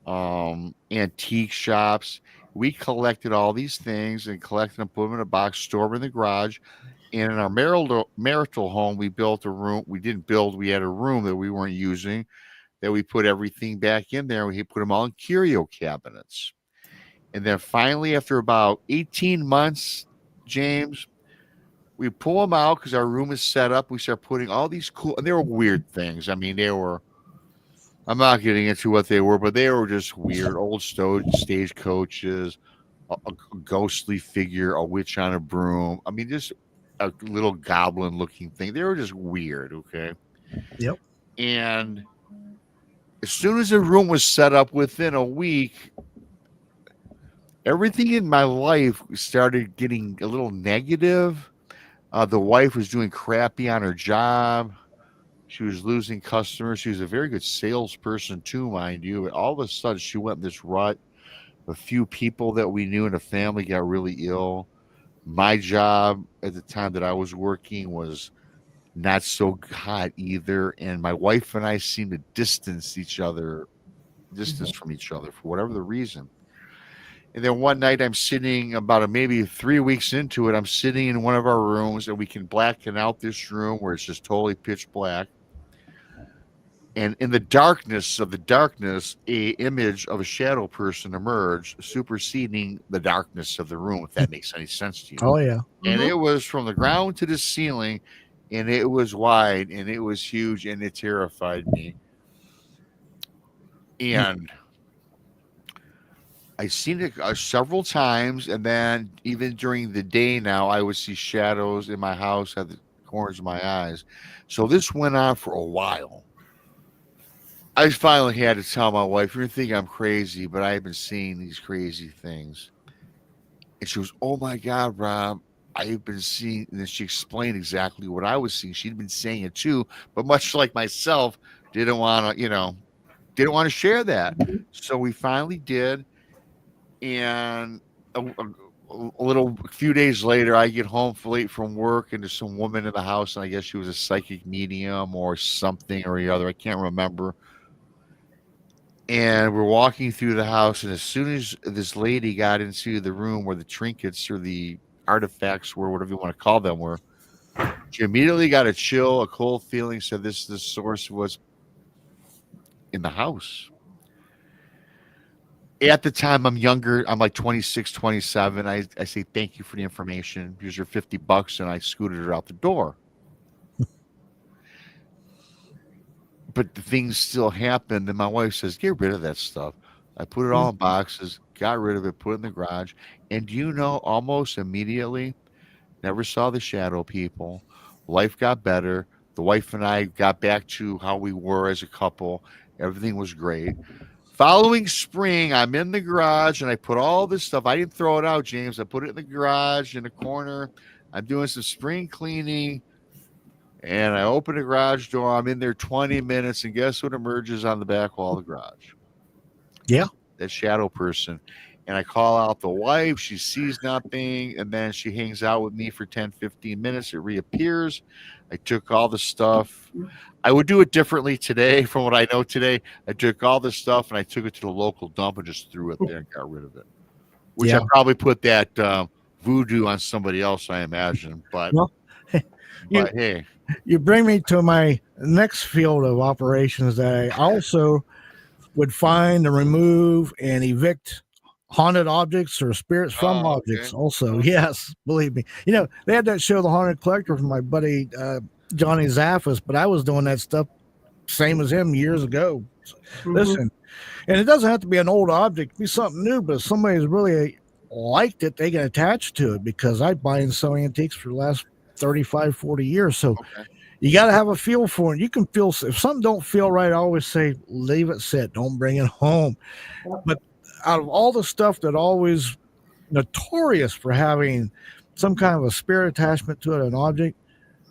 antique shops. We collected all these things and collected them, put them in a box, store them in the garage. And in our marital home, we built a room. We didn't build, we had a room that we weren't using that we put everything back in there. We put them all in curio cabinets. And then finally, after about 18 months, James, we pull them out because our room is set up. We start putting all these cool, and they were weird things. I mean, I'm not getting into what they were, but they were just weird. Old stagecoaches, a ghostly figure, a witch on a broom. I mean, just a little goblin looking thing. They were just weird. Okay. Yep. And as soon as the room was set up, within a week, everything in my life started getting a little negative. The wife was doing crappy on her job. She was losing customers. She was a very good salesperson too, mind you. But all of a sudden, she went in this rut. A few people that we knew in the family got really ill. My job at the time that I was working was not so hot either. And my wife and I seemed to distance from each other for whatever the reason. And then one night I'm sitting about maybe 3 weeks into it. I'm sitting in one of our rooms and we can blacken out this room where it's just totally pitch black. And in the darkness of the darkness, a image of a shadow person emerged, superseding the darkness of the room, if that makes any sense to you. Oh, yeah. And it was from the ground to the ceiling, and it was wide, and it was huge, and it terrified me. And I've seen it several times, and then even during the day now, I would see shadows in my house at the corners of my eyes. So this went on for a while. I finally had to tell my wife, "You're thinking I'm crazy, but I've been seeing these crazy things." And she goes, "Oh my God, Rob, I've been seeing," and then she explained exactly what I was seeing. She'd been saying it too, but much like myself, didn't want to share that. So we finally did. And a few days later, I get home late from work, and there's some woman in the house, and I guess she was a psychic medium or something or the other. I can't remember. And we're walking through the house, and as soon as this lady got into the room where the trinkets or the artifacts were, whatever you want to call them, were, she immediately got a chill, a cold feeling, said the source was in the house. At the time, I'm younger. I'm like 26, 27. I say, "Thank you for the information. Here's your $50," and I scooted her out the door. But the things still happened, and my wife says, "Get rid of that stuff." I put it all in boxes, got rid of it, put it in the garage. And almost immediately, never saw the shadow people. Life got better. The wife and I got back to how we were as a couple. Everything was great. Following spring, I'm in the garage, and I put all this stuff. I didn't throw it out, James. I put it in the garage in the corner. I'm doing some spring cleaning. And I open the garage door. I'm in there 20 minutes, and guess what emerges on the back wall of the garage? Yeah. That shadow person. And I call out the wife. She sees nothing, and then she hangs out with me for 10, 15 minutes. It reappears. I took all the stuff. I would do it differently today from what I know today. I took all the stuff, and I took it to the local dump and just threw it there and got rid of it. Which I probably put that voodoo on somebody else, I imagine. But, hey. You bring me to my next field of operations that I also would find and remove and evict haunted objects or spirits from objects. Also, yes, believe me. They had that show, The Haunted Collector, from my buddy Johnny Zaffis, but I was doing that stuff same as him years ago. Listen, and it doesn't have to be an old object, it can be something new, but if somebody's really liked it, they can attach to it, because I buy and sell antiques for the last 35, 40 years. So you got to have a feel for it. You can feel, if something don't feel right, I always say, leave it sit, don't bring it home. But out of all the stuff that always notorious for having some kind of a spirit attachment to it, an object,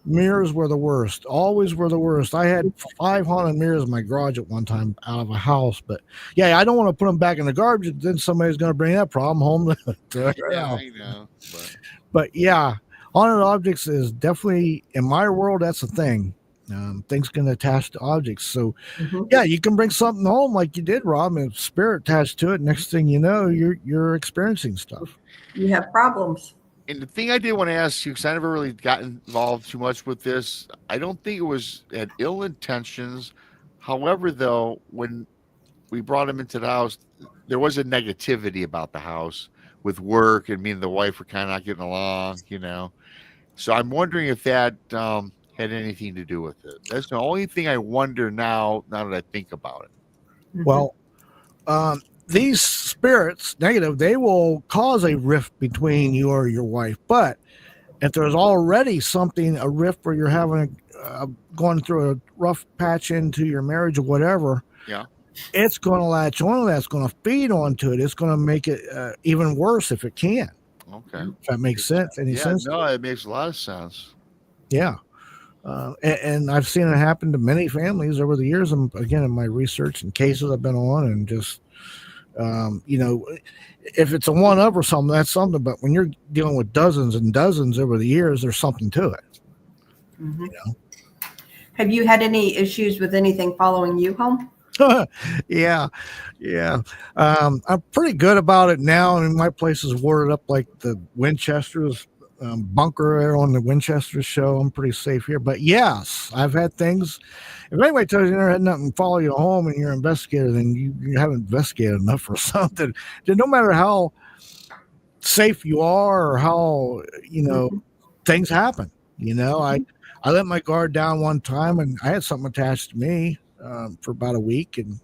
Mirrors were the worst. Always were the worst. I had 5 haunted mirrors in my garage at one time out of a house. But yeah, I don't want to put them back in the garbage. Then somebody's going to bring that problem home. Yeah, I know. But yeah, haunted objects is definitely, in my world, that's a thing. Things can attach to objects. So yeah, you can bring something home like you did, Rob, and spirit attached to it. Next thing you know, you're experiencing stuff. You have problems. And the thing I did want to ask you, because I never really got involved too much with this, I don't think it was had ill intentions. However, though, when we brought him into the house, there was a negativity about the house with work, and me and the wife were kind of not getting along, So I'm wondering if that had anything to do with it. That's the only thing I wonder now that I think about it. Well, these spirits, negative, they will cause a rift between you or your wife. But if there's already a rift where you're having going through a rough patch into your marriage or whatever, it's going to latch on to that. It's going to feed onto it. It's going to make it even worse if it can. Okay. If that makes sense. Any sense? No, it makes a lot of sense. Yeah. And I've seen it happen to many families over the years. And again, in my research and cases I've been on, and just, if it's a one of or something, that's something. But when you're dealing with dozens and dozens over the years, there's something to it. Have you had any issues with anything following you home? Yeah. I'm pretty good about it now. And my place is warded up like the Winchester's bunker there on the Winchester show. I'm pretty safe here. But yes, I've had things. If anybody tells you you never had nothing follow you home and you're an investigator, then you haven't investigated enough or something. No matter how safe you are or how, things happen. I let my guard down one time and I had something attached to me for about a week, and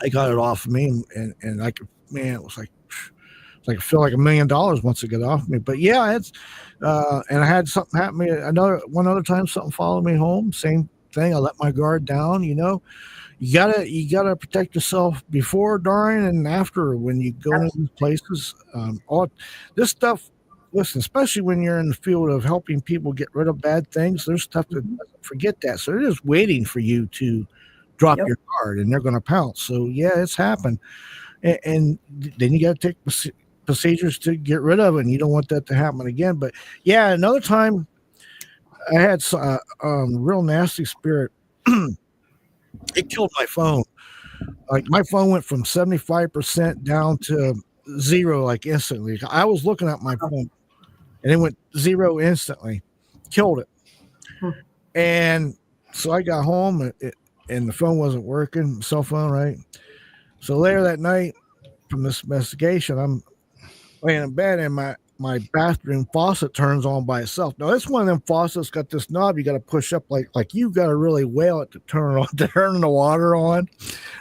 I got it off of me, and I could, man, it was like I feel like $1 million once it got off me. But yeah, it's and I had something happen to me one other time. Something followed me home. Same thing. I let my guard down. You gotta protect yourself before, during, and after when you go into these places. All this stuff. Listen, especially when you're in the field of helping people get rid of bad things, there's stuff that forget that. So they're just waiting for you to drop your guard, and they're going to pounce. So yeah, it's happened. And then you got to take procedures to get rid of it, and you don't want that to happen again. But yeah, another time I had real nasty spirit. It killed my phone. Like my phone went from 75% down to 0, like instantly. I was looking at my phone and it went 0 instantly, killed it. And so I got home and the phone wasn't working, cell phone, right? So later that night from this investigation, I'm laying in bed and my bathroom faucet turns on by itself. Now this one of them faucets got this knob you got to push up, like you got to really whale it to turn it on, to turn the water on.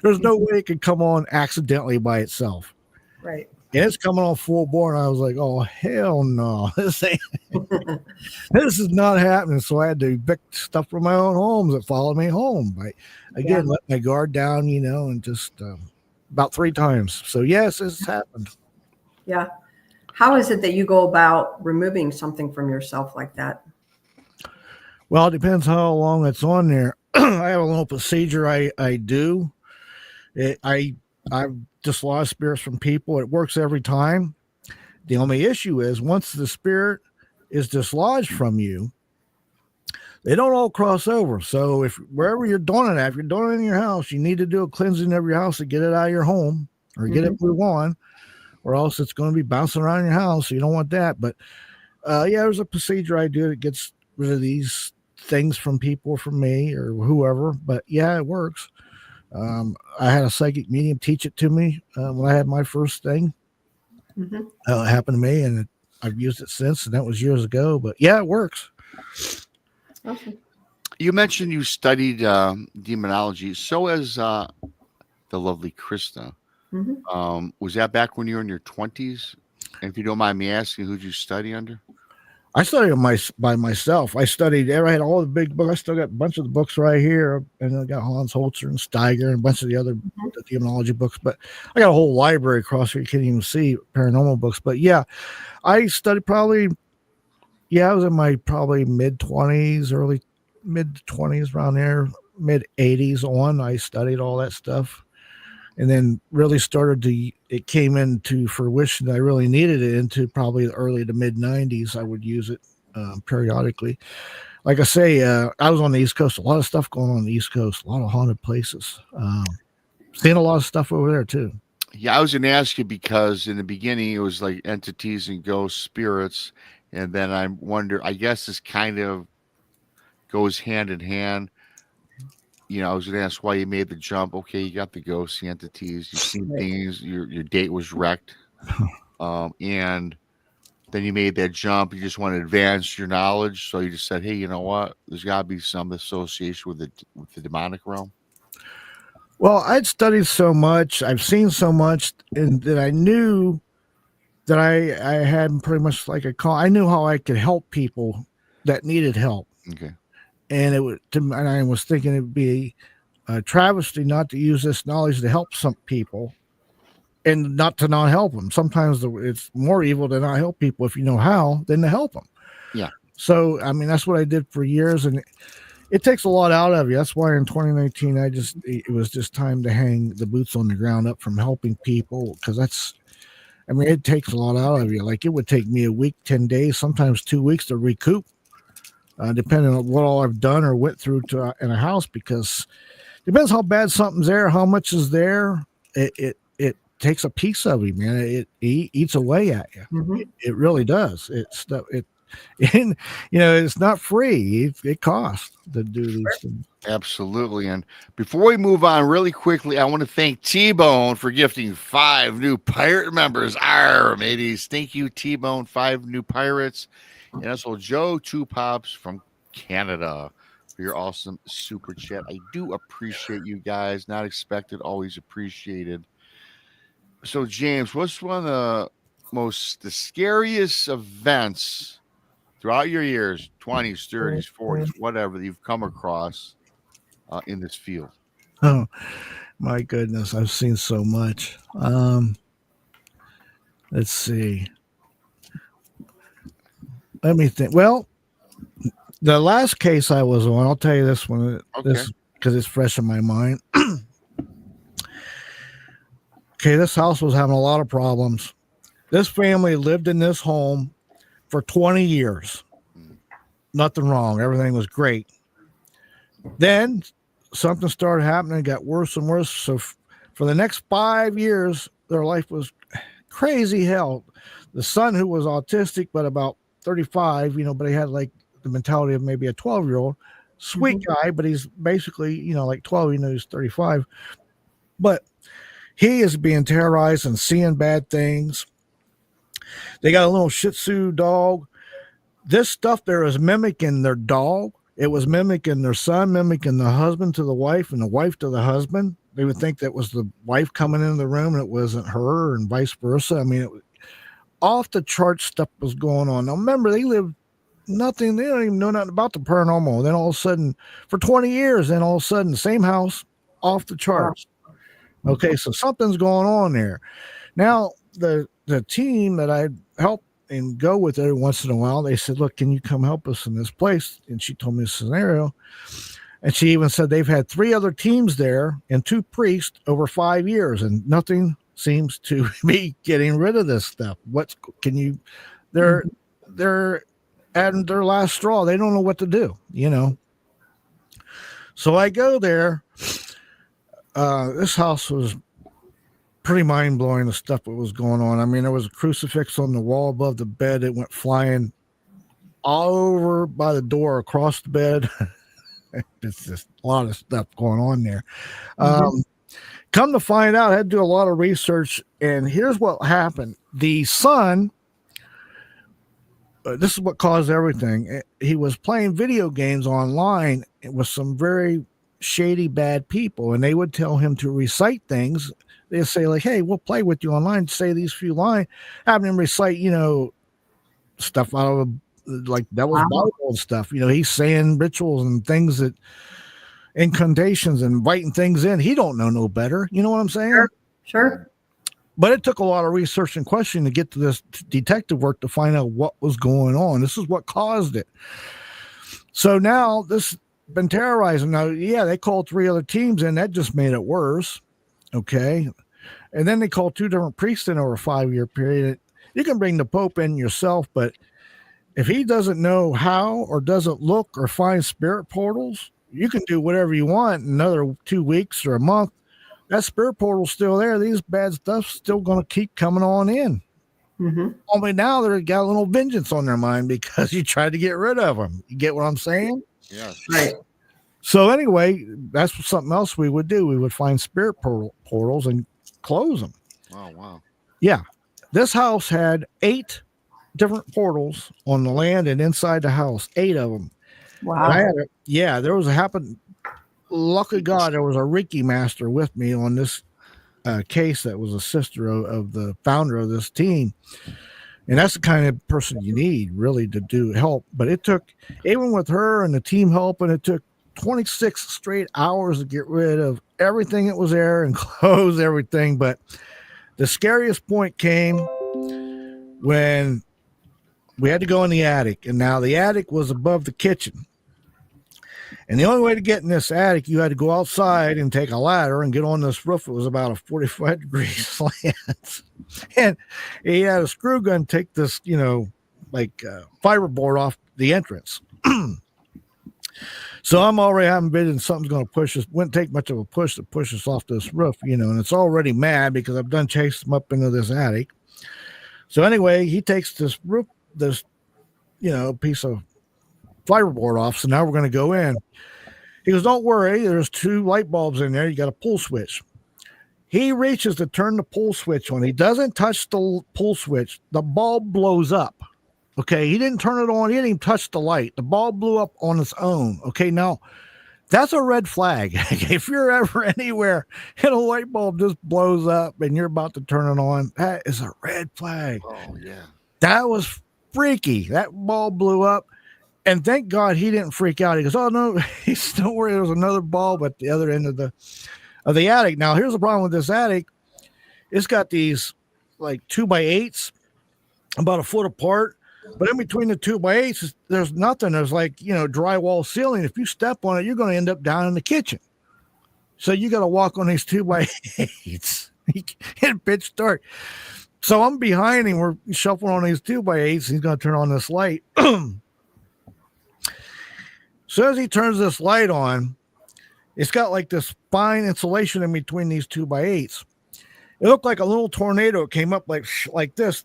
There's no way it could come on accidentally by itself. Right. And it's coming on full bore, and I was like, "Oh hell no, this is not happening." So I had to evict stuff from my own homes that followed me home. But again, let my guard down, and just about 3 times. So yes, it's happened. Yeah. How is it that you go about removing something from yourself like that? Well, it depends how long it's on there. I have a little procedure I do. I've dislodged spirits from people. It works every time. The only issue is once the spirit is dislodged from you, they don't all cross over. So if wherever you're doing it at, if you're doing it in your house, you need to do a cleansing of your house to get it out of your home or get it moved on, or else it's going to be bouncing around your house. So you don't want that. But there's a procedure I do that gets rid of these things from people, from me or whoever. But yeah, it works. I had a psychic medium teach it to me when I had my first thing. It happened to me, and I've used it since, and that was years ago. But yeah, it works. Okay. You mentioned you studied demonology. So has the lovely Krista. Was that back when you were in your 20s? And if you don't mind me asking, who'd you study under? I studied by myself. I had all the big books. I still got a bunch of the books right here, and I got Hans Holzer and Steiger and a bunch of the other demonology books. But I got a whole library across here. You can't even see paranormal books. But yeah, I studied probably, Yeah, I was in my probably mid-20s, early mid-20s, around there, mid-80s on. I studied all that stuff, and then really it came into fruition. I really needed it into probably the early to mid-90s. I would use it periodically. Like I say, I was on the East Coast. A lot of stuff going on the East Coast. A lot of haunted places. Seeing a lot of stuff over there too. Yeah, I was going to ask you because in the beginning it was like entities and ghost spirits, and then I wonder. I guess this kind of goes hand in hand. I was going to ask why you made the jump. Okay, you got the ghosts, the entities, you've seen things. Your date was wrecked, and then you made that jump. You just want to advance your knowledge, so you just said, "Hey, you know what? There's got to be some association with the demonic realm." Well, I'd studied so much, I've seen so much, and that I knew that I had pretty much like a call. I knew how I could help people that needed help. Okay. And and I was thinking it'd be a travesty not to use this knowledge to help some people and not to not help them. Sometimes it's more evil to not help people if you know how than to help them. Yeah. So, I mean, that's what I did for years, and it takes a lot out of you. That's why in 2019, it was just time to hang the boots on the ground up from helping people. Cause it takes a lot out of you. Like it would take me a week, 10 days, sometimes 2 weeks to recoup, depending on what all I've done or went through in a house, because it depends how bad something's there, how much is there. It takes a piece of you, man. It eats away at you. Mm-hmm. It really does. And it's not free. It costs to do these things. Absolutely. And before we move on really quickly, I want to thank T-Bone for gifting 5 new pirate members. Arr, mateys. Thank you, T-Bone, 5 new pirates. And also Joe 2 Pops from Canada for your awesome super chat. I do appreciate you guys. Not expected, always appreciated. So, James, what's one of the scariest events throughout your years, 20s, 30s, 40s, whatever, that you've come across in this field? Oh, my goodness. I've seen so much. Let's see. Let me think. Well, the last case I was on, I'll tell you this one, because it's fresh in my mind. Okay, this house was having a lot of problems. This family lived in this home for 20 years. Nothing wrong. Everything was great. Then something started happening. It got worse and worse. So for the next 5 years, their life was crazy hell. The son, who was autistic, but about 35, but he had like the mentality of maybe a 12-year-old, sweet guy, but he's basically, like 12, he's 35. But he is being terrorized and seeing bad things. They got a little Shih Tzu dog. This stuff there is mimicking their dog. It was mimicking their son, mimicking the husband to the wife and the wife to the husband. They would think that was the wife coming into the room and it wasn't her, and vice versa. I mean, off the chart stuff was going on. Now, remember, they don't even know nothing about the paranormal. Then all of a sudden, for 20 years, then all of a sudden, same house, off the charts. Okay, so something's going on there. Now, the team that I help and go with every once in a while, they said, look, can you come help us in this place? And she told me a scenario. And she even said they've had 3 other teams there and 2 priests over 5 years, and nothing seems to be getting rid of this stuff. They're at their last straw. They don't know what to do, So I go there. This house was pretty mind-blowing, the stuff that was going on. I mean, there was a crucifix on the wall above the bed. It went flying all over by the door, across the bed. It's just a lot of stuff going on there. Come to find out, I had to do a lot of research, and here's what happened. The son, this is what caused everything. He was playing video games online with some very shady, bad people, and they would tell him to recite things. They'd say, like, hey, we'll play with you online, say these few lines, having him recite, stuff out of like Devil's Bible and stuff. He's saying rituals and things, that incantations and inviting things in. He don't know no better. You know what I'm saying? Sure. But it took a lot of research and questioning to get to this detective work to find out what was going on. This is what caused it. So now this been terrorizing. Now, yeah, they called 3 other teams in. That just made it worse. Okay. And then they called 2 different priests in over a 5-year period. You can bring the Pope in yourself, but if he doesn't know how or doesn't look or find spirit portals, you can do whatever you want in another 2 weeks or a month. That spirit portal's still there. These bad stuff's still going to keep coming on in. Mm-hmm. Only now they've got a little vengeance on their mind because you tried to get rid of them. You get what I'm saying? Yeah. Right. So anyway, that's something else we would do. We would find spirit portals and close them. Wow. Yeah. This house had 8 different portals on the land and inside the house, 8 of them. Wow. There was a happen. Lucky God, there was a Reiki master with me on this case that was a sister of the founder of this team. And that's the kind of person you need really to do help. But it took, even with her and the team helping, it took 26 straight hours to get rid of everything that was there and close everything. But the scariest point came when we had to go in the attic. And now the attic was above the kitchen. And the only way to get in this attic, you had to go outside and take a ladder and get on this roof. It was about a 45-degree slant. And he had a screw gun take this, fiberboard off the entrance. So I'm already having vision something's going to push us. Wouldn't take much of a push to push us off this roof, and it's already mad because I've done chased him up into this attic. So anyway, he takes this roof, this, piece of fiberboard off. So now we're going to go in. He goes, don't worry. There's 2 light bulbs in there. You got a pull switch. He reaches to turn the pull switch on. He doesn't touch the pull switch. The bulb blows up. Okay. He didn't turn it on. He didn't even touch the light. The bulb blew up on its own. Okay. Now that's a red flag. If you're ever anywhere and a light bulb just blows up and you're about to turn it on, that is a red flag. Oh yeah. That was freaky. That bulb blew up. And thank God he didn't freak out. He goes, oh no, he's still worried. There was another bulb at the other end of the attic. Now here's the problem with this attic. It's got these like 2x8s about a foot apart, but in between the 2x8s, there's nothing. There's like, drywall ceiling. If you step on it, you're going to end up down in the kitchen. So you got to walk on these 2x8s in pitch dark. So I'm behind him. We're shuffling on these 2x8s. He's going to turn on this light. So as he turns this light on, it's got like this fine insulation in between these 2x8s. It looked like a little tornado. It came up like this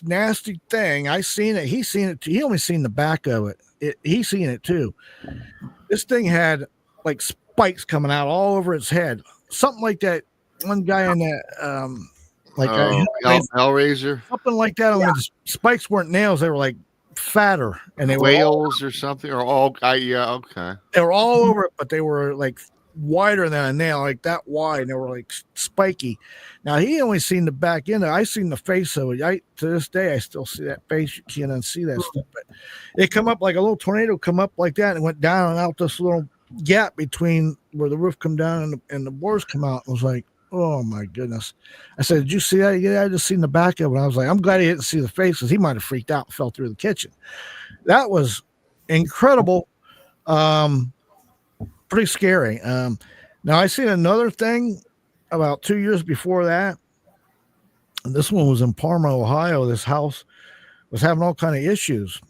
nasty thing. I seen it. He's seen it too. He only seen the back of it. He's seen it too. This thing had like spikes coming out all over its head. Something like that. One guy in that, Hellraiser. Something like that. Only the spikes weren't nails. They were like fatter, and they whales or something, or okay. They were all over it, but they were like wider than a nail, like that wide. And they were like spiky. Now he only seen the back end. I seen the face of it. To this day, I still see that face. You can't unsee that stuff. But it come up like a little tornado, come up like that, and went down and out this little gap between where the roof come down and the boards come out. It was like, oh my goodness. I said, did you see that? Yeah, I just seen the back of it. I was like, I'm glad he didn't see the face because he might have freaked out and fell through the kitchen. That was incredible. Pretty scary. Now I seen another thing about 2 years before that. And this one was in Parma, Ohio. This house was having all kind of issues.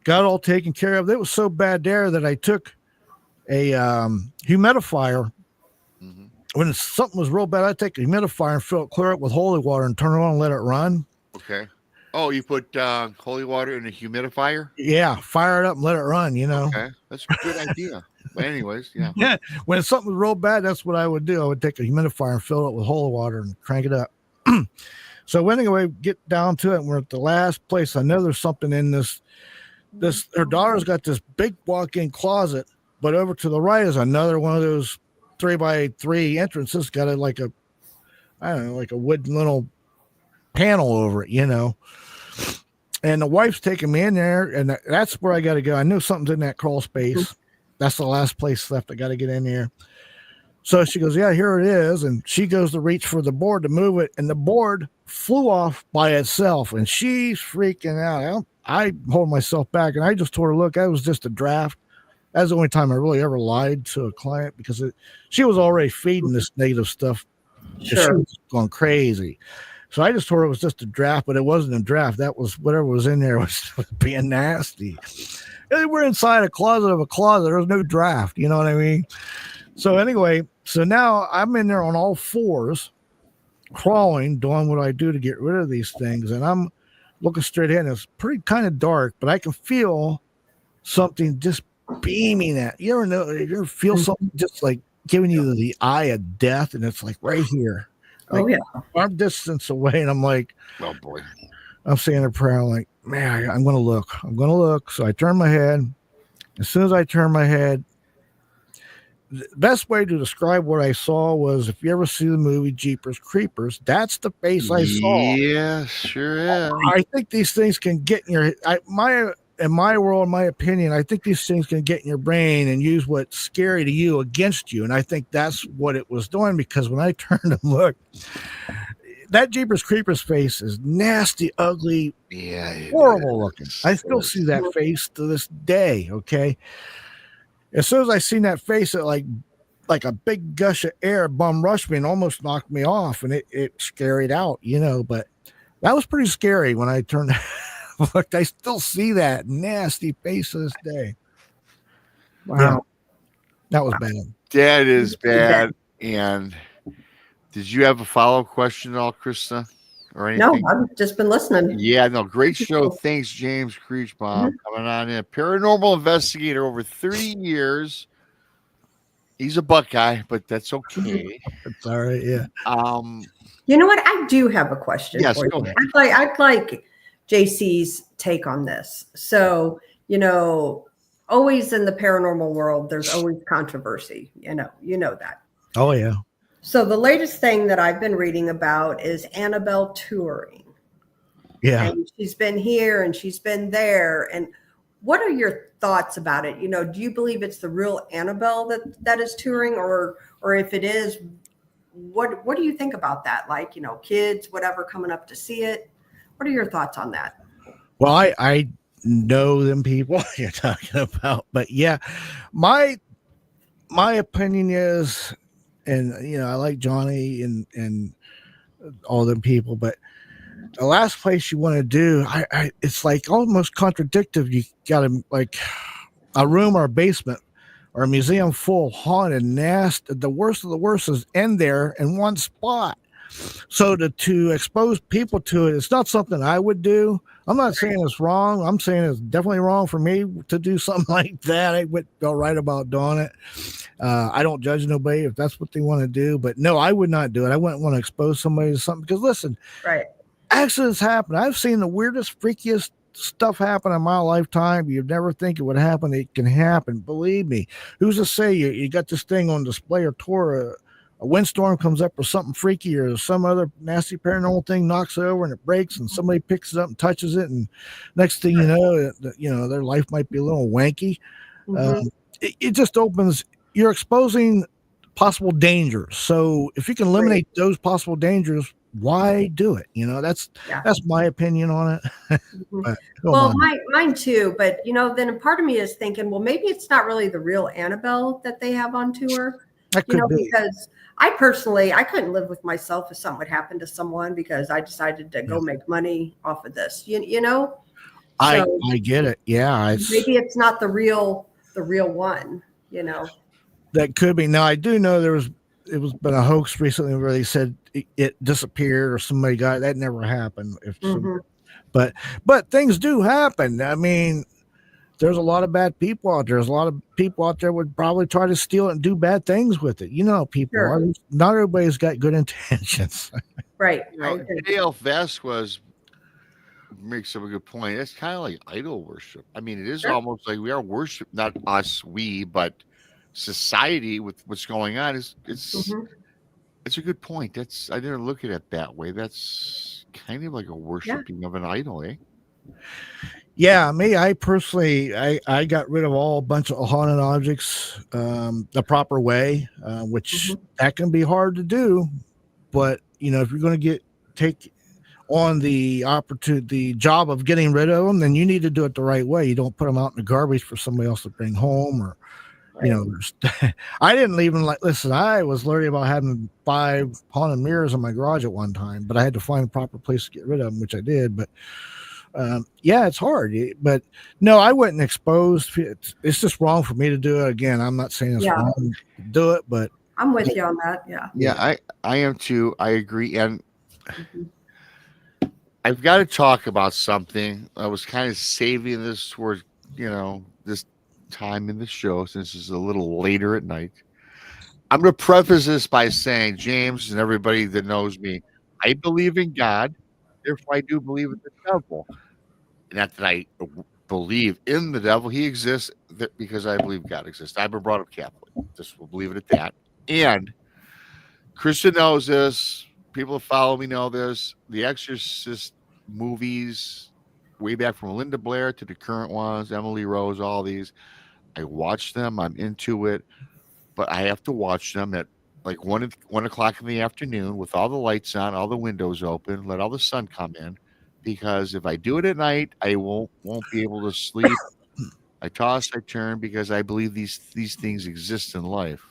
Got all taken care of. It was so bad there that I took a humidifier. Mm-hmm. When something was real bad, I'd take a humidifier and fill it clear up with holy water and turn it on and let it run. Okay. Oh, you put holy water in a humidifier? Yeah, fire it up and let it run, Okay, that's a good idea. But anyways, yeah. Yeah, when something was real bad, that's what I would do. I would take a humidifier and fill it with holy water and crank it up. So anyway, get down to it, and we're at the last place. I know there's something in this. Her daughter's got this big walk-in closet, but over to the right is another one of those 3x3 entrances. Got it like a wooden little panel over it, And the wife's taking me in there, and that's where I got to go. I knew something's in that crawl space. That's the last place left. I got to get in there. So she goes, yeah, here it is. And she goes to reach for the board to move it, and the board flew off by itself. And she's freaking out. I hold myself back, and I just told her, look, that was just a draft. That's the only time I really ever lied to a client, because she was already feeding this negative stuff. She Sure. was going crazy. So I just told her it was just a draft, but it wasn't a draft. That was whatever was in there was being nasty. And we're inside a closet of a closet. There was no draft. You know what I mean? So anyway, so now I'm in there on all fours, crawling, doing what I do to get rid of these things. And I'm looking straight ahead. And it's pretty kind of dark, but I can feel something just beaming at you. You ever feel something just like giving you the eye of death? And it's like right here. Like, Oh yeah. arm distance away. And I'm like, Oh boy. I'm saying a prayer. I'm like, man, I'm going to look. I'm going to look. So I turn my head. As soon as I turn my head, the best way to describe what I saw was, if you ever see the movie Jeepers Creepers, that's the face I saw. Yeah, sure is. I think these things can get in your in my world, in my opinion, I think these things can get in your brain and use what's scary to you against you. And I think that's what it was doing, because when I turned and looked, that Jeepers Creepers face is nasty, ugly, horrible looking. I still see that face to this day. Okay. As soon as I seen that face, it like a big gush of air bum rushed me and almost knocked me off, and it scared out, but that was pretty scary when I turned. Look, I still see that nasty face to this day. Wow. Yeah. That was bad. That is bad. And did you have a follow-up question at all, Krista? Or anything? No, I've just been listening. Yeah, no, great show. Thanks, James Creachbaum, coming on in. Paranormal investigator over 30 years. He's a Buckeye, but that's okay. That's all right. Yeah. You know what? I do have a question. Yes, for go you. ahead. I'd like JC's take on this. So, always in the paranormal world, there's always controversy. You know that. Oh yeah. So the latest thing that I've been reading about is Annabelle touring. Yeah. And she's been here and she's been there. And what are your thoughts about it? Do you believe it's the real Annabelle that is touring, or if it is, what do you think about that? Like, kids, whatever, coming up to see it. What are your thoughts on that? Well, I know them people you're talking about, but yeah, my opinion is, and I like Johnny and all them people, but the last place you want to do, it's like almost contradictory. You got like a room or a basement or a museum full of haunted nest. The worst of the worst is in there in one spot. So to expose people to it, it's not something I would do. I'm not saying it's wrong. I'm saying it's definitely wrong for me to do something like that. I would feel right about doing it. I don't judge nobody if that's what they want to do, but no, I would not do it. I wouldn't want to expose somebody to something, because listen, right. Accidents happen. I've seen the weirdest, freakiest stuff happen in my lifetime. You'd never think it would happen. It can happen. Believe me. Who's to say you got this thing on display or tour, a windstorm comes up or something freaky, or some other nasty paranormal thing knocks it over and it breaks, and somebody picks it up and touches it, and next thing you know, their life might be a little wanky. It just opens. You're exposing possible dangers. So if you can eliminate those possible dangers, why do it? That's my opinion on it. Well, mine too. But then a part of me is thinking, well, maybe it's not really the real Annabelle that they have on tour. That could be. Because I couldn't live with myself if something would happen to someone, because I decided to go make money off of this. I get it. Yeah, maybe it's not the real one. That could be. Now I do know it was been a hoax recently where they said it disappeared or somebody got it. That never happened. But things do happen. I mean, there's a lot of bad people out there. There's a lot of people out there would probably try to steal it and do bad things with it. People are. Not everybody's got good intentions. Right. Dale Vasquez makes up a good point. It's kind of like idol worship. I mean, it is almost like we are worship, not us, but society with what's going on. It's a good point. I didn't look at it that way. That's kind of like a worshiping of an idol, eh? Yeah, me, I personally, I got rid of all a bunch of haunted objects the proper way, which Mhm. that can be hard to do. But if you're going to take on the opportunity, the job of getting rid of them, then you need to do it the right way. You don't put them out in the garbage for somebody else to bring home, or Right. I didn't even listen. I was learning about having 5 haunted mirrors in my garage at one time, but I had to find a proper place to get rid of them, which I did. But yeah, it's hard. But no, I wouldn't expose. It's just wrong for me to do it. Again, I'm not saying it's Yeah. wrong to do it, but I'm with you on that. Yeah. Yeah, I am too. I agree. And Mhm. I've got to talk about something. I was kind of saving this towards, this time in the show since it's a little later at night. I'm going to preface this by saying, James and everybody that knows me, I believe in God. Therefore, I do believe in the devil. Not that I believe in the devil. He exists because I believe God exists. I've been brought up Catholic. Just will believe it at that. And Christian knows this. People that follow me know this. The Exorcist movies, way back from Linda Blair to the current ones, Emily Rose, all these. I watch them. I'm into it, but I have to watch them at like 1 o'clock in the afternoon with all the lights on, all the windows open, let all the sun come in. Because if I do it at night, I won't be able to sleep. I toss, I turn because I believe these things exist in life.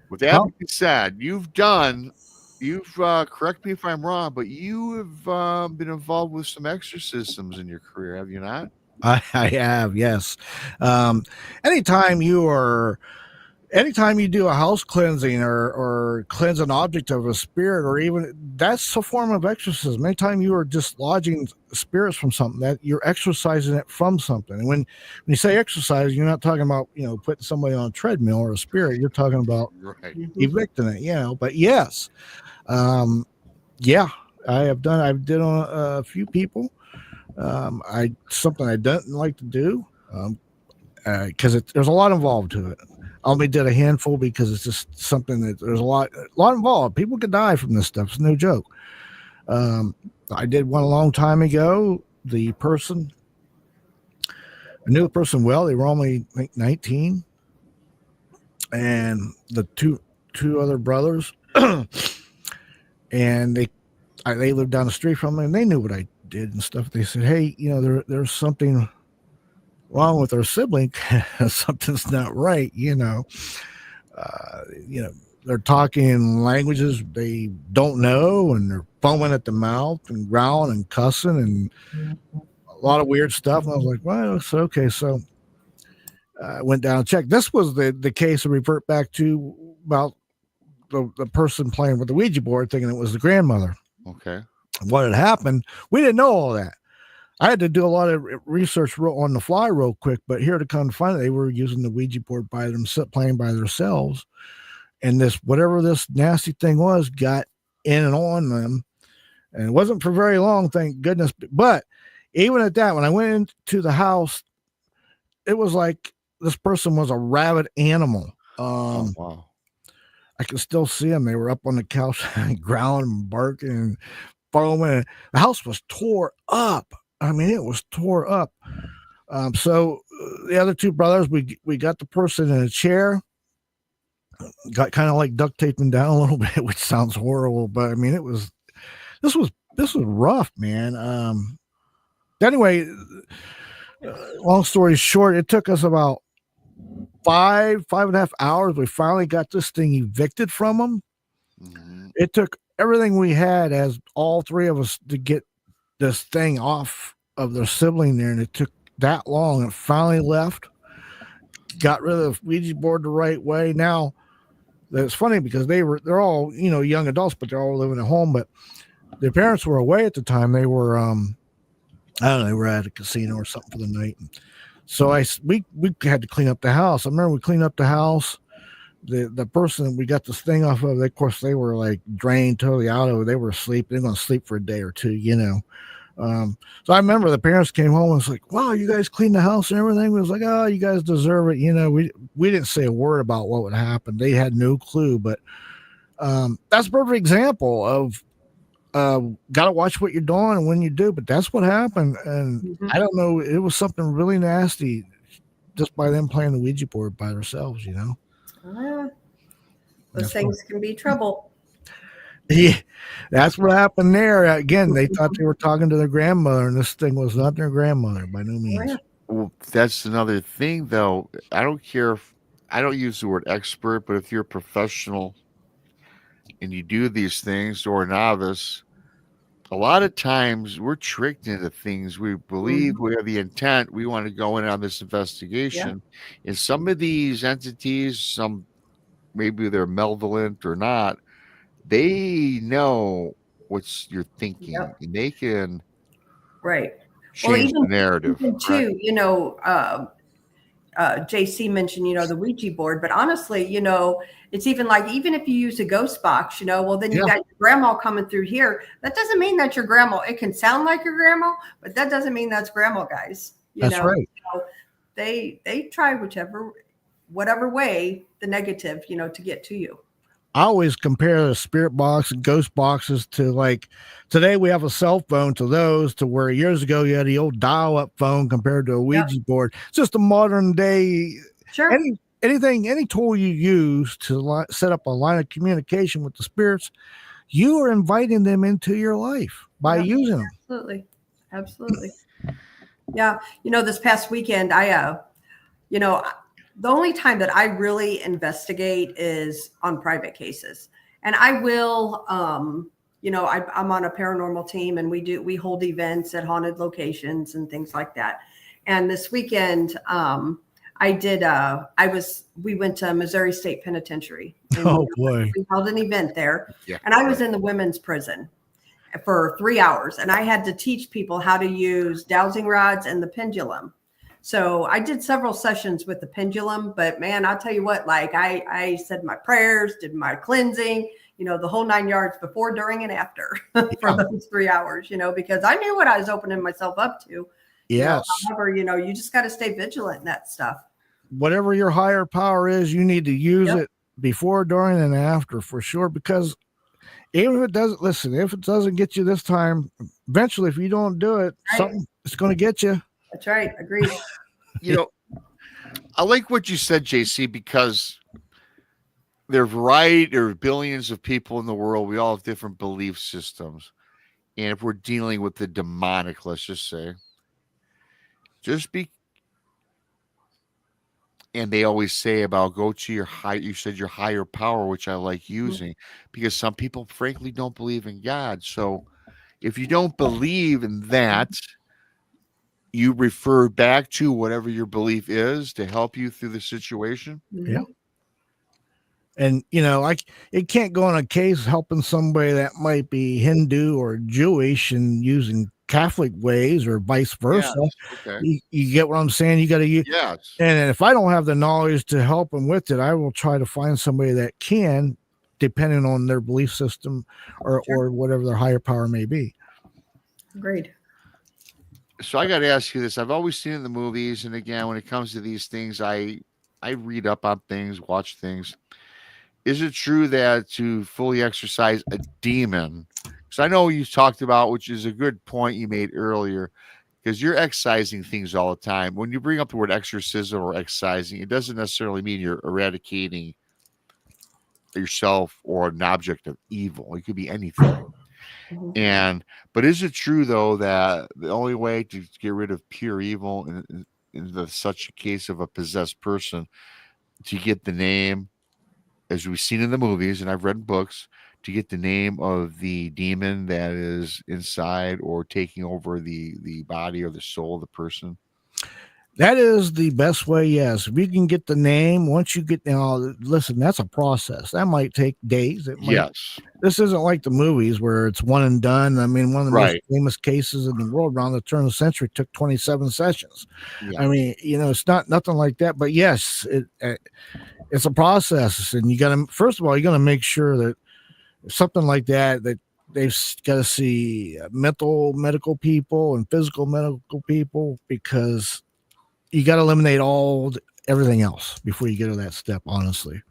With that well, being said, correct me if I'm wrong, but you have been involved with some exorcisms in your career, have you not? I have, yes. Um, anytime you are anytime you do a house cleansing or cleanse an object of a spirit, or even that's a form of exorcism. Anytime you are dislodging spirits from something, that you're exorcising it from something. And when you say exercise, you're not talking about putting somebody on a treadmill or a spirit. You're talking about Right. Mhm. evicting it. But yes, um, yeah, I've did on a few people. I something I don't like to do. Because there's a lot involved to it. I only did a handful because it's just something that there's a lot involved. People could die from this stuff. It's no joke. I did one a long time ago. I knew the person well. They were only like 19, and the two other brothers, and they lived down the street from me, and they knew what I did and stuff. They said, "Hey, there's something wrong with our sibling. Something's not right." Uh, you know, they're talking in languages they don't know, and they're foaming at the mouth and growling and cussing and a lot of weird stuff. And I was like, well, it's okay. So I went down and checked. This was the case to revert back to about the person playing with the Ouija board, thinking it was the grandmother. Okay. What had happened? We didn't know all that. I had to do a lot of research on the fly real quick, but here to come to find it, they were using the Ouija board by themselves, playing by themselves. And whatever this nasty thing was, got in and on them. And it wasn't for very long, thank goodness. But even at that, when I went into the house, it was like this person was a rabid animal. Oh, wow. I could still see them. They were up on the couch, growling and barking and foaming. The house was tore up. I mean, it was tore up. So the other two brothers, we got the person in a chair, got kind of like duct taping down a little bit, which sounds horrible, but I mean, this was rough, man. Anyway, long story short, it took us about 5.5 hours. We finally got this thing evicted from them. Mm-hmm. It took everything we had as all three of us to get this thing off of their sibling there, and it took that long. It finally left. Got rid of the Ouija board the right way. Now it's funny because they're all young adults, but they're all living at home. But their parents were away at the time. They were I don't know, they were at a casino or something for the night. So we had to clean up the house. I remember we cleaned up the house. The person we got this thing off of, of course, they were like drained totally out of it. They were asleep. They're going to sleep for a day or two, So I remember the parents came home and was like, wow, you guys cleaned the house and everything. We was like, oh, you guys deserve it. We didn't say a word about what would happen. They had no clue, but that's a perfect example of gotta watch what you're doing and when you do. But that's what happened, and I don't know. It was something really nasty, just by them playing the Ouija board by themselves. Those That's things can be trouble. Yeah, that's what happened there. Again, they thought they were talking to their grandmother, and this thing was not their grandmother by no means. Well, that's another thing, though. I don't care if I don't use the word expert, but if you're a professional and you do these things or a novice, a lot of times we're tricked into things. We believe we have the intent. We want to go in on this investigation. And some of these entities, some maybe they're malevolent or not, they know what's you're thinking and they can change the narrative. Even too, JC mentioned, the Ouija board, but honestly, it's even like, even if you use a ghost box, well, then you got your grandma coming through here. That doesn't mean that's your grandma. It can sound like your grandma, but that doesn't mean that's grandma, guys. That's right. They try whatever way, the negative, to get to you. I always compare the spirit box and ghost boxes to, like, today we have a cell phone to those, to where years ago you had the old dial-up phone compared to a Ouija board. It's just a modern day. Sure. Any tool you use to set up a line of communication with the spirits, you are inviting them into your life by using them. Absolutely. Yeah. This past weekend, the only time that I really investigate is on private cases. And I will, I'm on a paranormal team, and we hold events at haunted locations and things like that. And this weekend, we went to Missouri State Penitentiary. Oh boy. We held an event there, and I was in the women's prison for 3 hours, and I had to teach people how to use dowsing rods and the pendulum. So I did several sessions with the pendulum, but man, I'll tell you what, like I said my prayers, did my cleansing, the whole 9 yards before, during, and after for those 3 hours, because I knew what I was opening myself up to. Yes. However, you just got to stay vigilant in that stuff. Whatever your higher power is, you need to use it before, during, and after, for sure. Because even if it doesn't get you this time, eventually, if you don't do it, something is going to get you. That's right. Agreed. I like what you said, JC, because there are billions of people in the world. We all have different belief systems. And if we're dealing with the demonic, let's just say, and they always say about go to your higher power, which I like using, because some people frankly don't believe in God. So if you don't believe in that, you refer back to whatever your belief is to help you through the situation. Yeah. And, it can't go on a case helping somebody that might be Hindu or Jewish and using Catholic ways or vice versa. You get what I'm saying? You got to use. Yes. And if I don't have the knowledge to help them with it, I will try to find somebody that can, depending on their belief system or whatever their higher power may be. Agreed. So I got to ask you this. I've always seen it in the movies. And again, when it comes to these things, I read up on things, watch things. Is it true that to fully exorcise a demon, because I know you talked about, which is a good point you made earlier, because you're excising things all the time. When you bring up the word exorcism or excising, it doesn't necessarily mean you're eradicating yourself or an object of evil. It could be anything. But is it true, though, that the only way to get rid of pure evil in such a case of a possessed person, to get the name, as we've seen in the movies and I've read books, to get the name of the demon that is inside or taking over the body or the soul of the person? That is the best way, yes. If you can get the name, once you get, listen, that's a process. That might take days. This isn't like the movies where it's one and done. I mean, one of the most famous cases in the world around the turn of the century took 27 sessions. I mean, it's nothing like that. But yes, it's a process. And you got to, first of all, you got to make sure that something like that they've got to see medical people and physical medical people, because you got to eliminate everything else before you get to that step, honestly.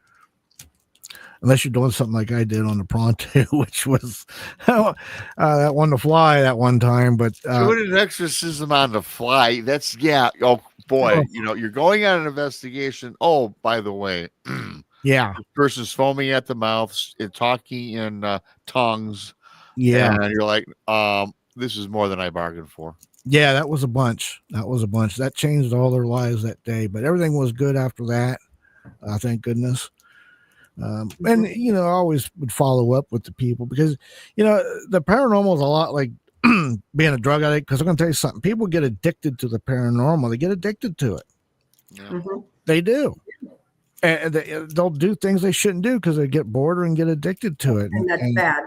unless you're doing something like I did on the Pronto, which was that one to fly that one time. But doing an exorcism on the fly, that's oh boy, Oh. you're going on an investigation. Oh, by the way, yeah, this person's foaming at the mouth and talking in tongues. yeah, And you're like, this is more than I bargained for. yeah. That was a bunch. That changed all their lives that day. But everything was good after that. Thank goodness. And I always would follow up with the people because the paranormal is a lot like being a drug addict. Because I'm going to tell you something: people get addicted to the paranormal. They get addicted to it. Yeah. They do, and they'll do things they shouldn't do because they get bored and get addicted to it. And that's bad.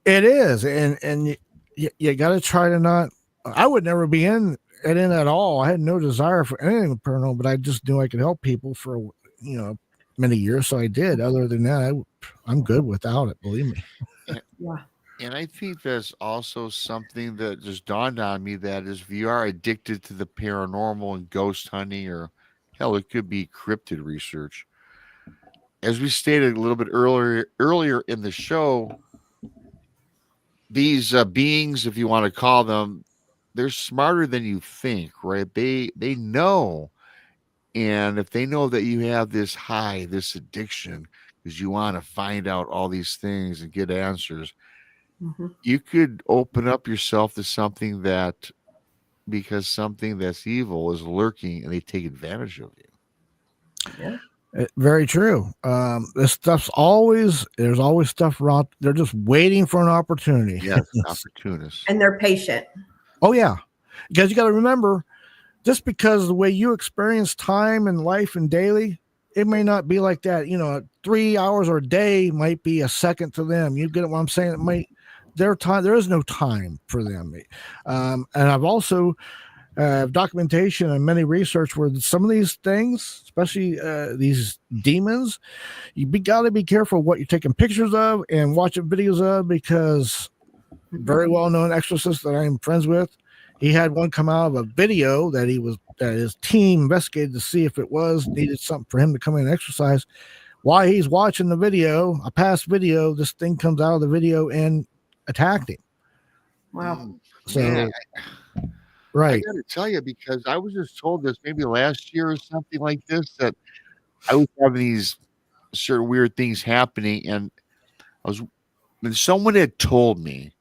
It is, and you got to try to not. I would never be in it at all. I had no desire for anything with paranormal, but I just knew I could help people for many years, so I did. Other than that, I'm good without it. Believe me. Yeah. And I think there's also something that just dawned on me that is, if you are addicted to the paranormal and ghost hunting, or hell, it could be cryptid research. As we stated a little bit earlier in the show, these beings, if you want to call them, they're smarter than you think, right? They know. And if they know that you have this this addiction, because you want to find out all these things and get answers, you could open up yourself to something because something that's evil is lurking and they take advantage of you. Yeah. Very true. This stuff's there's always stuff around. They're just waiting for an opportunity. Yes, opportunists. And they're patient. Oh yeah, because you got to remember, just because the way you experience time and life and daily, it may not be like that. 3 hours or a day might be a second to them. You get what I'm saying? It might their time. There is no time for them. And I've also documentation and many research where some of these things, especially these demons, got to be careful what you're taking pictures of and watching videos of, because very well-known exorcist that I'm friends with, he had one come out of a video that his team investigated to see if it needed something for him to come in and exercise. While he's watching the video, a past video, this thing comes out of the video and attacked him. Wow. So, Man, right. I got to tell you, because I was just told this maybe last year or something like this, that I was having these certain weird things happening, and someone had told me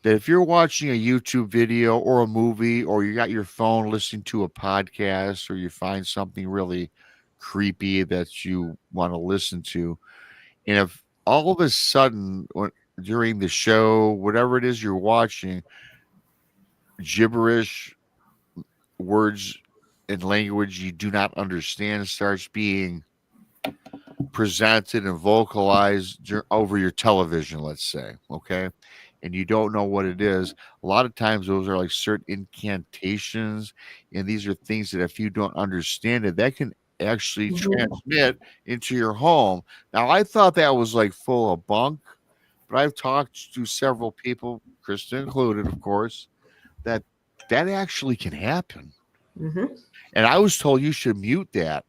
that if you're watching a YouTube video or a movie, or you got your phone listening to a podcast, or you find something really creepy that you want to listen to, and if all of a sudden during the show, whatever it is you're watching, gibberish words and language you do not understand starts being presented and vocalized over your television, let's say, okay, and you don't know what it is, a lot of times those are like certain incantations, and these are things that if you don't understand it, that can actually transmit into your home. Now, I thought that was like full of bunk, but I've talked to several people, Krista included, of course, that actually can happen. And I was told you should mute that,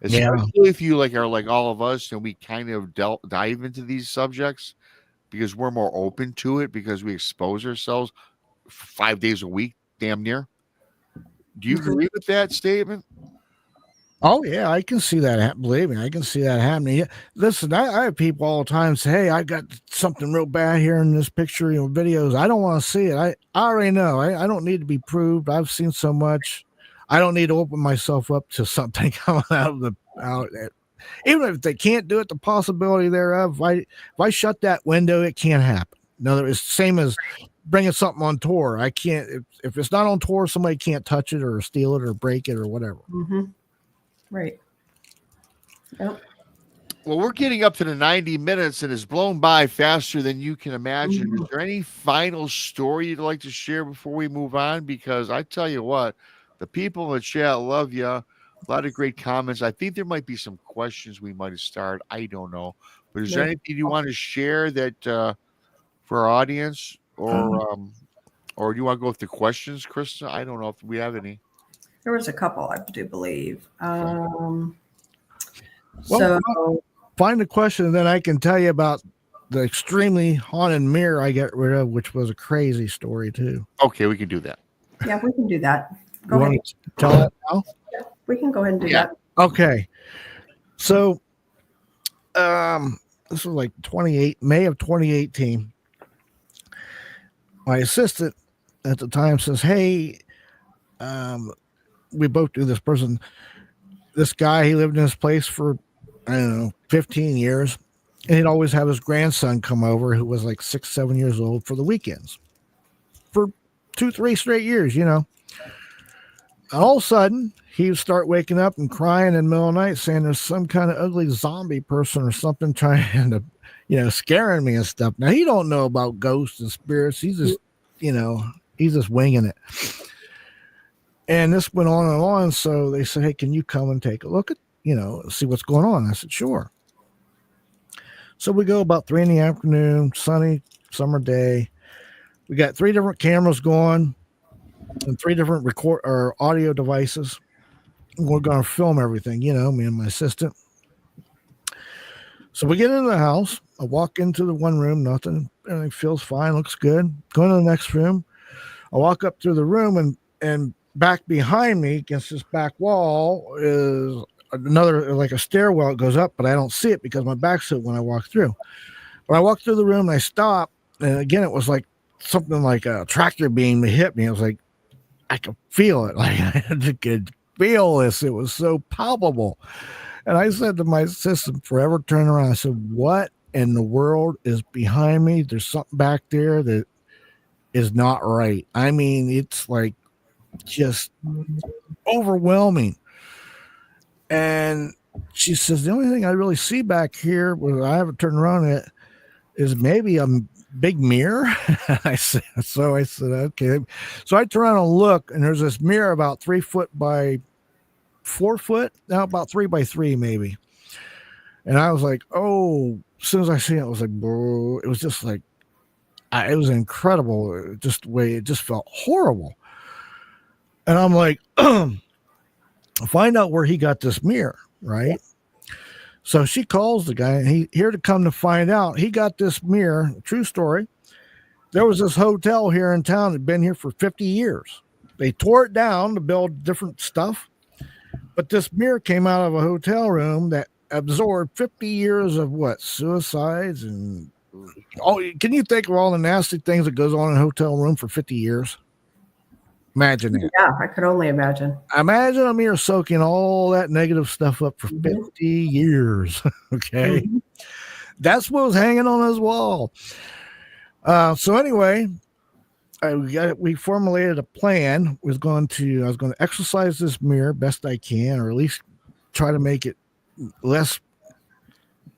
especially if you are like all of us, and we kind of dive into these subjects because we're more open to it, because we expose ourselves 5 days a week, damn near. Do you agree with that statement? Oh yeah, I can see that. Believe me, I can see that happening. Listen, I have people all the time say, "Hey, I got something real bad here in this picture, videos. I don't want to see it. I already know. I don't need to be proved. I've seen so much. I don't need to open myself up to something coming out. Even if they can't do it, the possibility thereof. If I shut that window, it can't happen. No, it's the same as bringing something on tour. I can't. If it's not on tour, somebody can't touch it or steal it or break it or whatever." Right. Yep. Well, we're getting up to the 90 minutes, and it's blown by faster than you can imagine. Is there any final story you'd like to share before we move on? Because I tell you what, the people in the chat love you. A lot of great comments. I think there might be some questions we might have started. I don't know. But is there anything you want to share that for our audience, or do you want to go with the questions, Krista? I don't know if we have any. There was a couple, I do believe. Well, find the question, and then I can tell you about the extremely haunted mirror I got rid of, which was a crazy story too. Okay, we can do that. Yeah, we can do that. You Go ahead. want to tell that now? We can go ahead and do Yeah. that. Okay. So, this was like May of 2018. My assistant at the time says, "Hey, we both knew this person. This guy, he lived in this place for, I don't know, 15 years. And he'd always have his grandson come over who was like 6, 7 years old for the weekends for 2, 3 straight years, you know. And all of a sudden, he would start waking up and crying in the middle of the night saying there's some kind of ugly zombie person or something trying to, scaring me and stuff. Now, he don't know about ghosts and spirits. He's just, he's just winging it. And this went on and on. So they said, "Hey, can you come and take a look at, see what's going on?" I said, "Sure." So we go about 3 p.m, sunny summer day. We got 3 different cameras going and 3 different record or audio devices. We're going to film everything, me and my assistant. So we get into the house. I walk into the one room, nothing. Everything feels fine, looks good. Go into the next room. I walk up through the room, and back behind me against this back wall is another, like a stairwell. It goes up, but I don't see it because my back's to it when I walk through. When I walk through the room and I stop, and again, it was like something like a tractor beam hit me. I was like, I could feel it. Like I could feel this. It was so palpable. And I said to my assistant, forever turn around, I said, "What in the world is behind me? There's something back there that is not right." I mean, it's like just overwhelming. And she says, "The only thing I really see back here, when I haven't turned around yet, is maybe a big mirror." I said, "Okay." So I turn around and look, and there's this mirror about 3 foot by 4 foot, now about 3 by 3 maybe. And I was like, oh, as soon as I see it, I was like, bro, it was just like, it was incredible. Just the way it just felt horrible. And I'm like, find out where he got this mirror, right? So she calls the guy, and he here to come to find out. He got this mirror, true story. There was this hotel here in town that had been here for 50 years. They tore it down to build different stuff. But this mirror came out of a hotel room that absorbed 50 years of suicides and can you think of all the nasty things that goes on in a hotel room for 50 years? Imagine that. Yeah, I could only imagine. Imagine a mirror soaking all that negative stuff up for 50 years. Okay. Mm-hmm. That's what was hanging on his wall. So anyway, we formulated a plan. I was going to exercise this mirror best I can, or at least try to make it less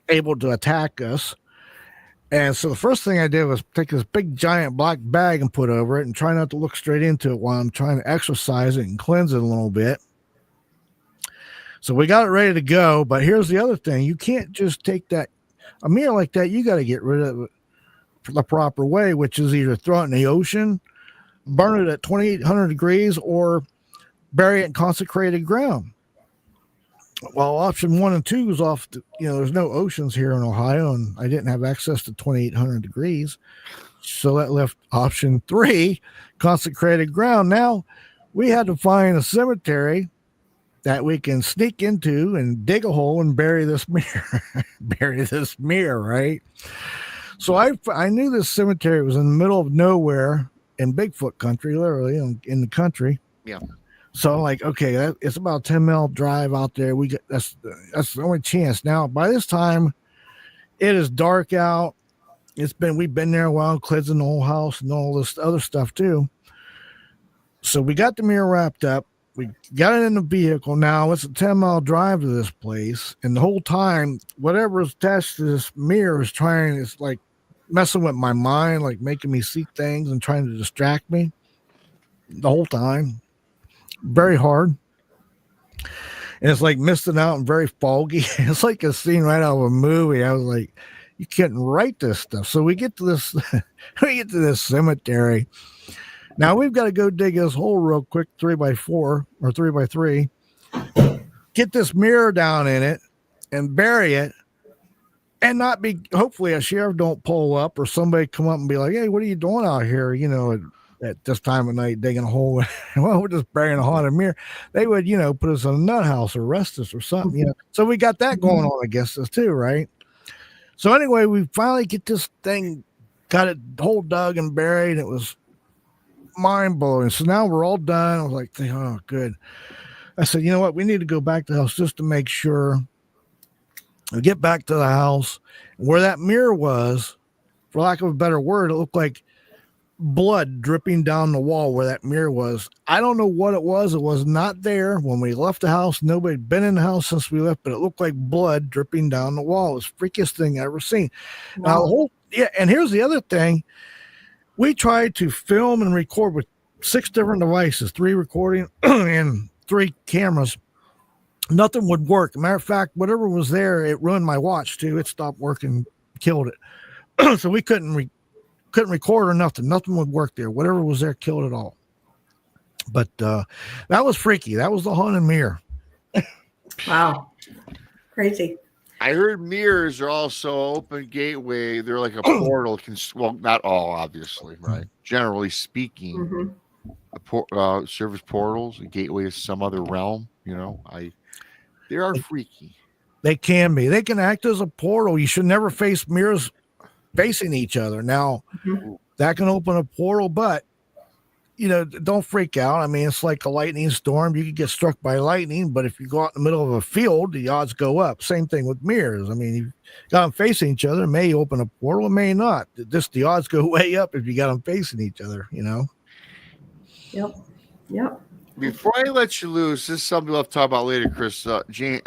able to attack us. And so the first thing I did was take this big giant black bag and put over it and try not to look straight into it while I'm trying to exercise it and cleanse it a little bit. So we got it ready to go. But here's the other thing. You can't just take a mirror like that. You got to get rid of it the proper way, which is either throw it in the ocean, burn it at 2,800 degrees, or bury it in consecrated ground. Well, option 1 and 2 is off. There's no oceans here in Ohio, and I didn't have access to 2,800 degrees. So that left option 3, consecrated ground. Now we had to find a cemetery that we can sneak into and dig a hole and bury this mirror, right? So I knew this cemetery was in the middle of nowhere in Bigfoot country, literally in the country. Yeah. So I'm like, okay, it's about a 10-mile drive out there. That's the only chance. Now, by this time, it is dark out. We've been there a while, cleansing the whole house and all this other stuff too. So we got the mirror wrapped up. We got it in the vehicle. Now it's a 10-mile drive to this place. And the whole time, whatever is attached to this mirror is like messing with my mind, like making me see things and trying to distract me the whole time. Very hard. And it's like misting out and very foggy. It's like a scene right out of a movie. I was like, you couldn't write this stuff. So we get to this cemetery. Now we've got to go dig this hole real quick, 3 by 4 or 3 by 3, get this mirror down in it and bury it. and not be, hopefully a sheriff don't pull up or somebody come up and be like, hey, what are you doing out here? You know, at this time of night, digging a hole. Well, we're just burying a haunted mirror. They would, you know, put us in a nut house or arrest us or something, you know. So we got that going on against us too, right? So anyway, we finally get this thing, got it whole dug and buried. It was mind blowing. So now we're all done. I was like, oh, good. I said, you know what? We need to go back to the house just to make sure. We get back to the house where that mirror was, for lack of a better word, it looked like blood dripping down the wall where that mirror was. I don't know what it was. It was not there when we left the house. Nobody had been in the house since we left, but it looked like blood dripping down the wall. It was the freakiest thing I ever seen. Wow. Now, and here's the other thing. We tried to film and record with 6 different devices, 3 recording and 3 cameras. Nothing would work. Matter of fact, whatever was there, it ruined my watch too. It stopped working, killed it. So we couldn't record or nothing. Nothing would work there. Whatever was there killed it all. But that was freaky. That was the haunted mirror. Wow. Crazy. I heard mirrors are also open gateway. They're like a portal. Well, not all, obviously, right? Generally speaking, service portals, a gateway to some other realm. You know, they are freaky. They can be. They can act as a portal. You should never face mirrors facing each other. Now, that can open a portal, but you know, don't freak out. I mean, it's like a lightning storm. You could get struck by lightning, but if you go out in the middle of a field, the odds go up. Same thing with mirrors. I mean, you got them facing each other, it may open a portal, it may not. Just the odds go way up if you got them facing each other, you know? Yep. Before I let you loose, this is something we'll have to talk about later, Chris. Jane,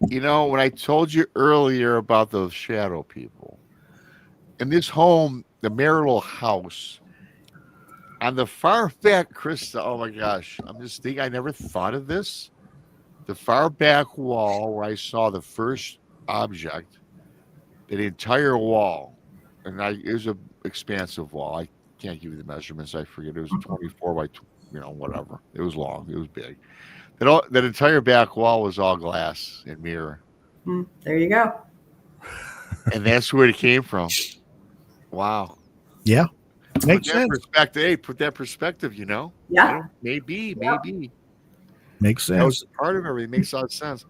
you know, when I told you earlier about those shadow people, in this home, the marital house, on the far back, Krista, oh my gosh, I'm just thinking, I never thought of this. The far back wall where I saw the first object, the entire wall, and it was an expansive wall. I can't give you the measurements. I forget. It was 24 by, whatever. It was long. It was big. That entire back wall was all glass and mirror. There you go. And that's where it came from. Wow. Yeah. Makes sense. Put that perspective, you know? Yeah. Maybe. Makes sense. That was part of it. It makes a lot of sense.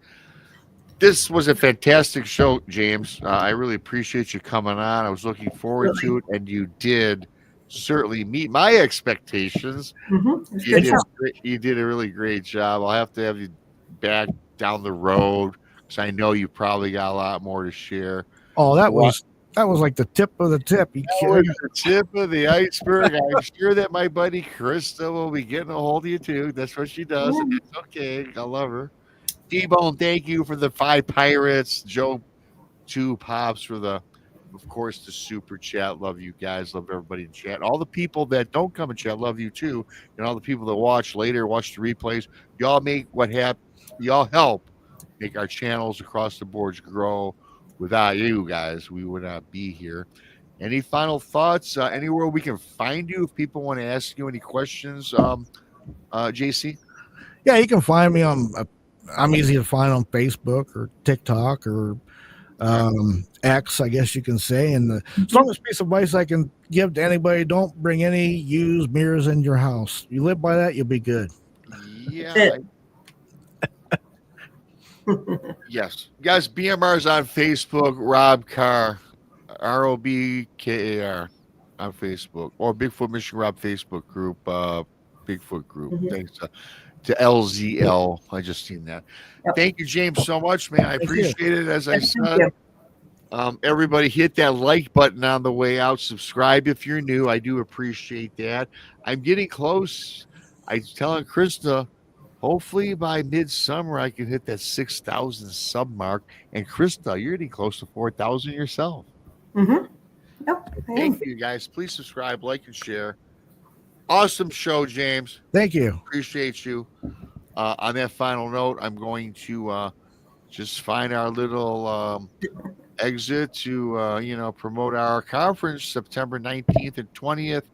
This was a fantastic show, James. I really appreciate you coming on. I was looking forward to it, and you did certainly meet my expectations. You did a really great job. I'll have to have you back down the road because I know you probably got a lot more to share. Oh, that was like the tip of the tip. That was the tip of the iceberg. I'm sure that my buddy Krista will be getting a hold of you too. That's what she does. And it's okay. I love her. T-Bone, thank you for the 5 pirates. Joe, 2 pops for of course, the super chat. Love you guys. Love everybody in chat. All the people that don't come in chat, love you too. And all the people that watch later, watch the replays. Y'all y'all help make our channels across the boards grow. Without you guys, we would not be here. Any final thoughts? Anywhere we can find you if people want to ask you any questions, JC? Yeah, you can find me on. I'm easy to find on Facebook or TikTok or X, I guess you can say. And the strongest piece of advice I can give to anybody: don't bring any used mirrors in your house. You live by that, you'll be good. Yeah. Yes, guys. BMR is on Facebook. Rob Carr, ROBKAR, on Facebook, or Bigfoot Michigan Rob Facebook group. Bigfoot group. Thanks to LZL. I just seen that. Thank you, James, so much, man. I appreciate it. As I said, everybody hit that like button on the way out. Subscribe if you're new. I do appreciate that. I'm getting close. I was telling Krista, hopefully by midsummer I can hit that 6,000 sub mark. And Krista, you're getting close to 4,000 yourself. Thank you, guys. Please subscribe, like, and share. Awesome show, James. Thank you. Appreciate you. On that final note, I'm going to just find our little exit to promote our conference September 19th and 20th.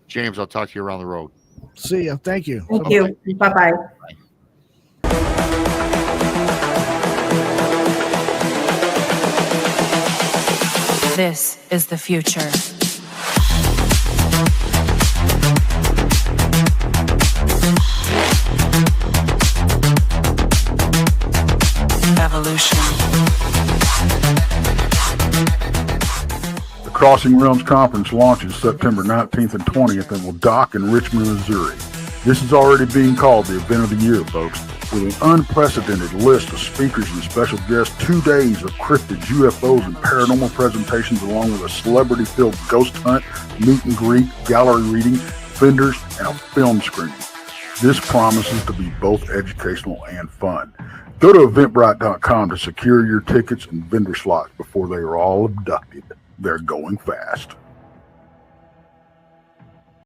James, I'll talk to you around the road. See ya. Thank you. Thank you. Bye-bye. Bye. This is the future. Evolution. The Crossing Realms Conference launches September 19th and 20th and will dock in Richmond, Missouri. This is already being called the event of the year, folks, with an unprecedented list of speakers and special guests, 2 days of cryptids, UFOs, and paranormal presentations, along with a celebrity-filled ghost hunt, meet and greet, gallery reading, vendors, and a film screening. This promises to be both educational and fun. Go to eventbrite.com to secure your tickets and vendor slots before they are all abducted. They're going fast.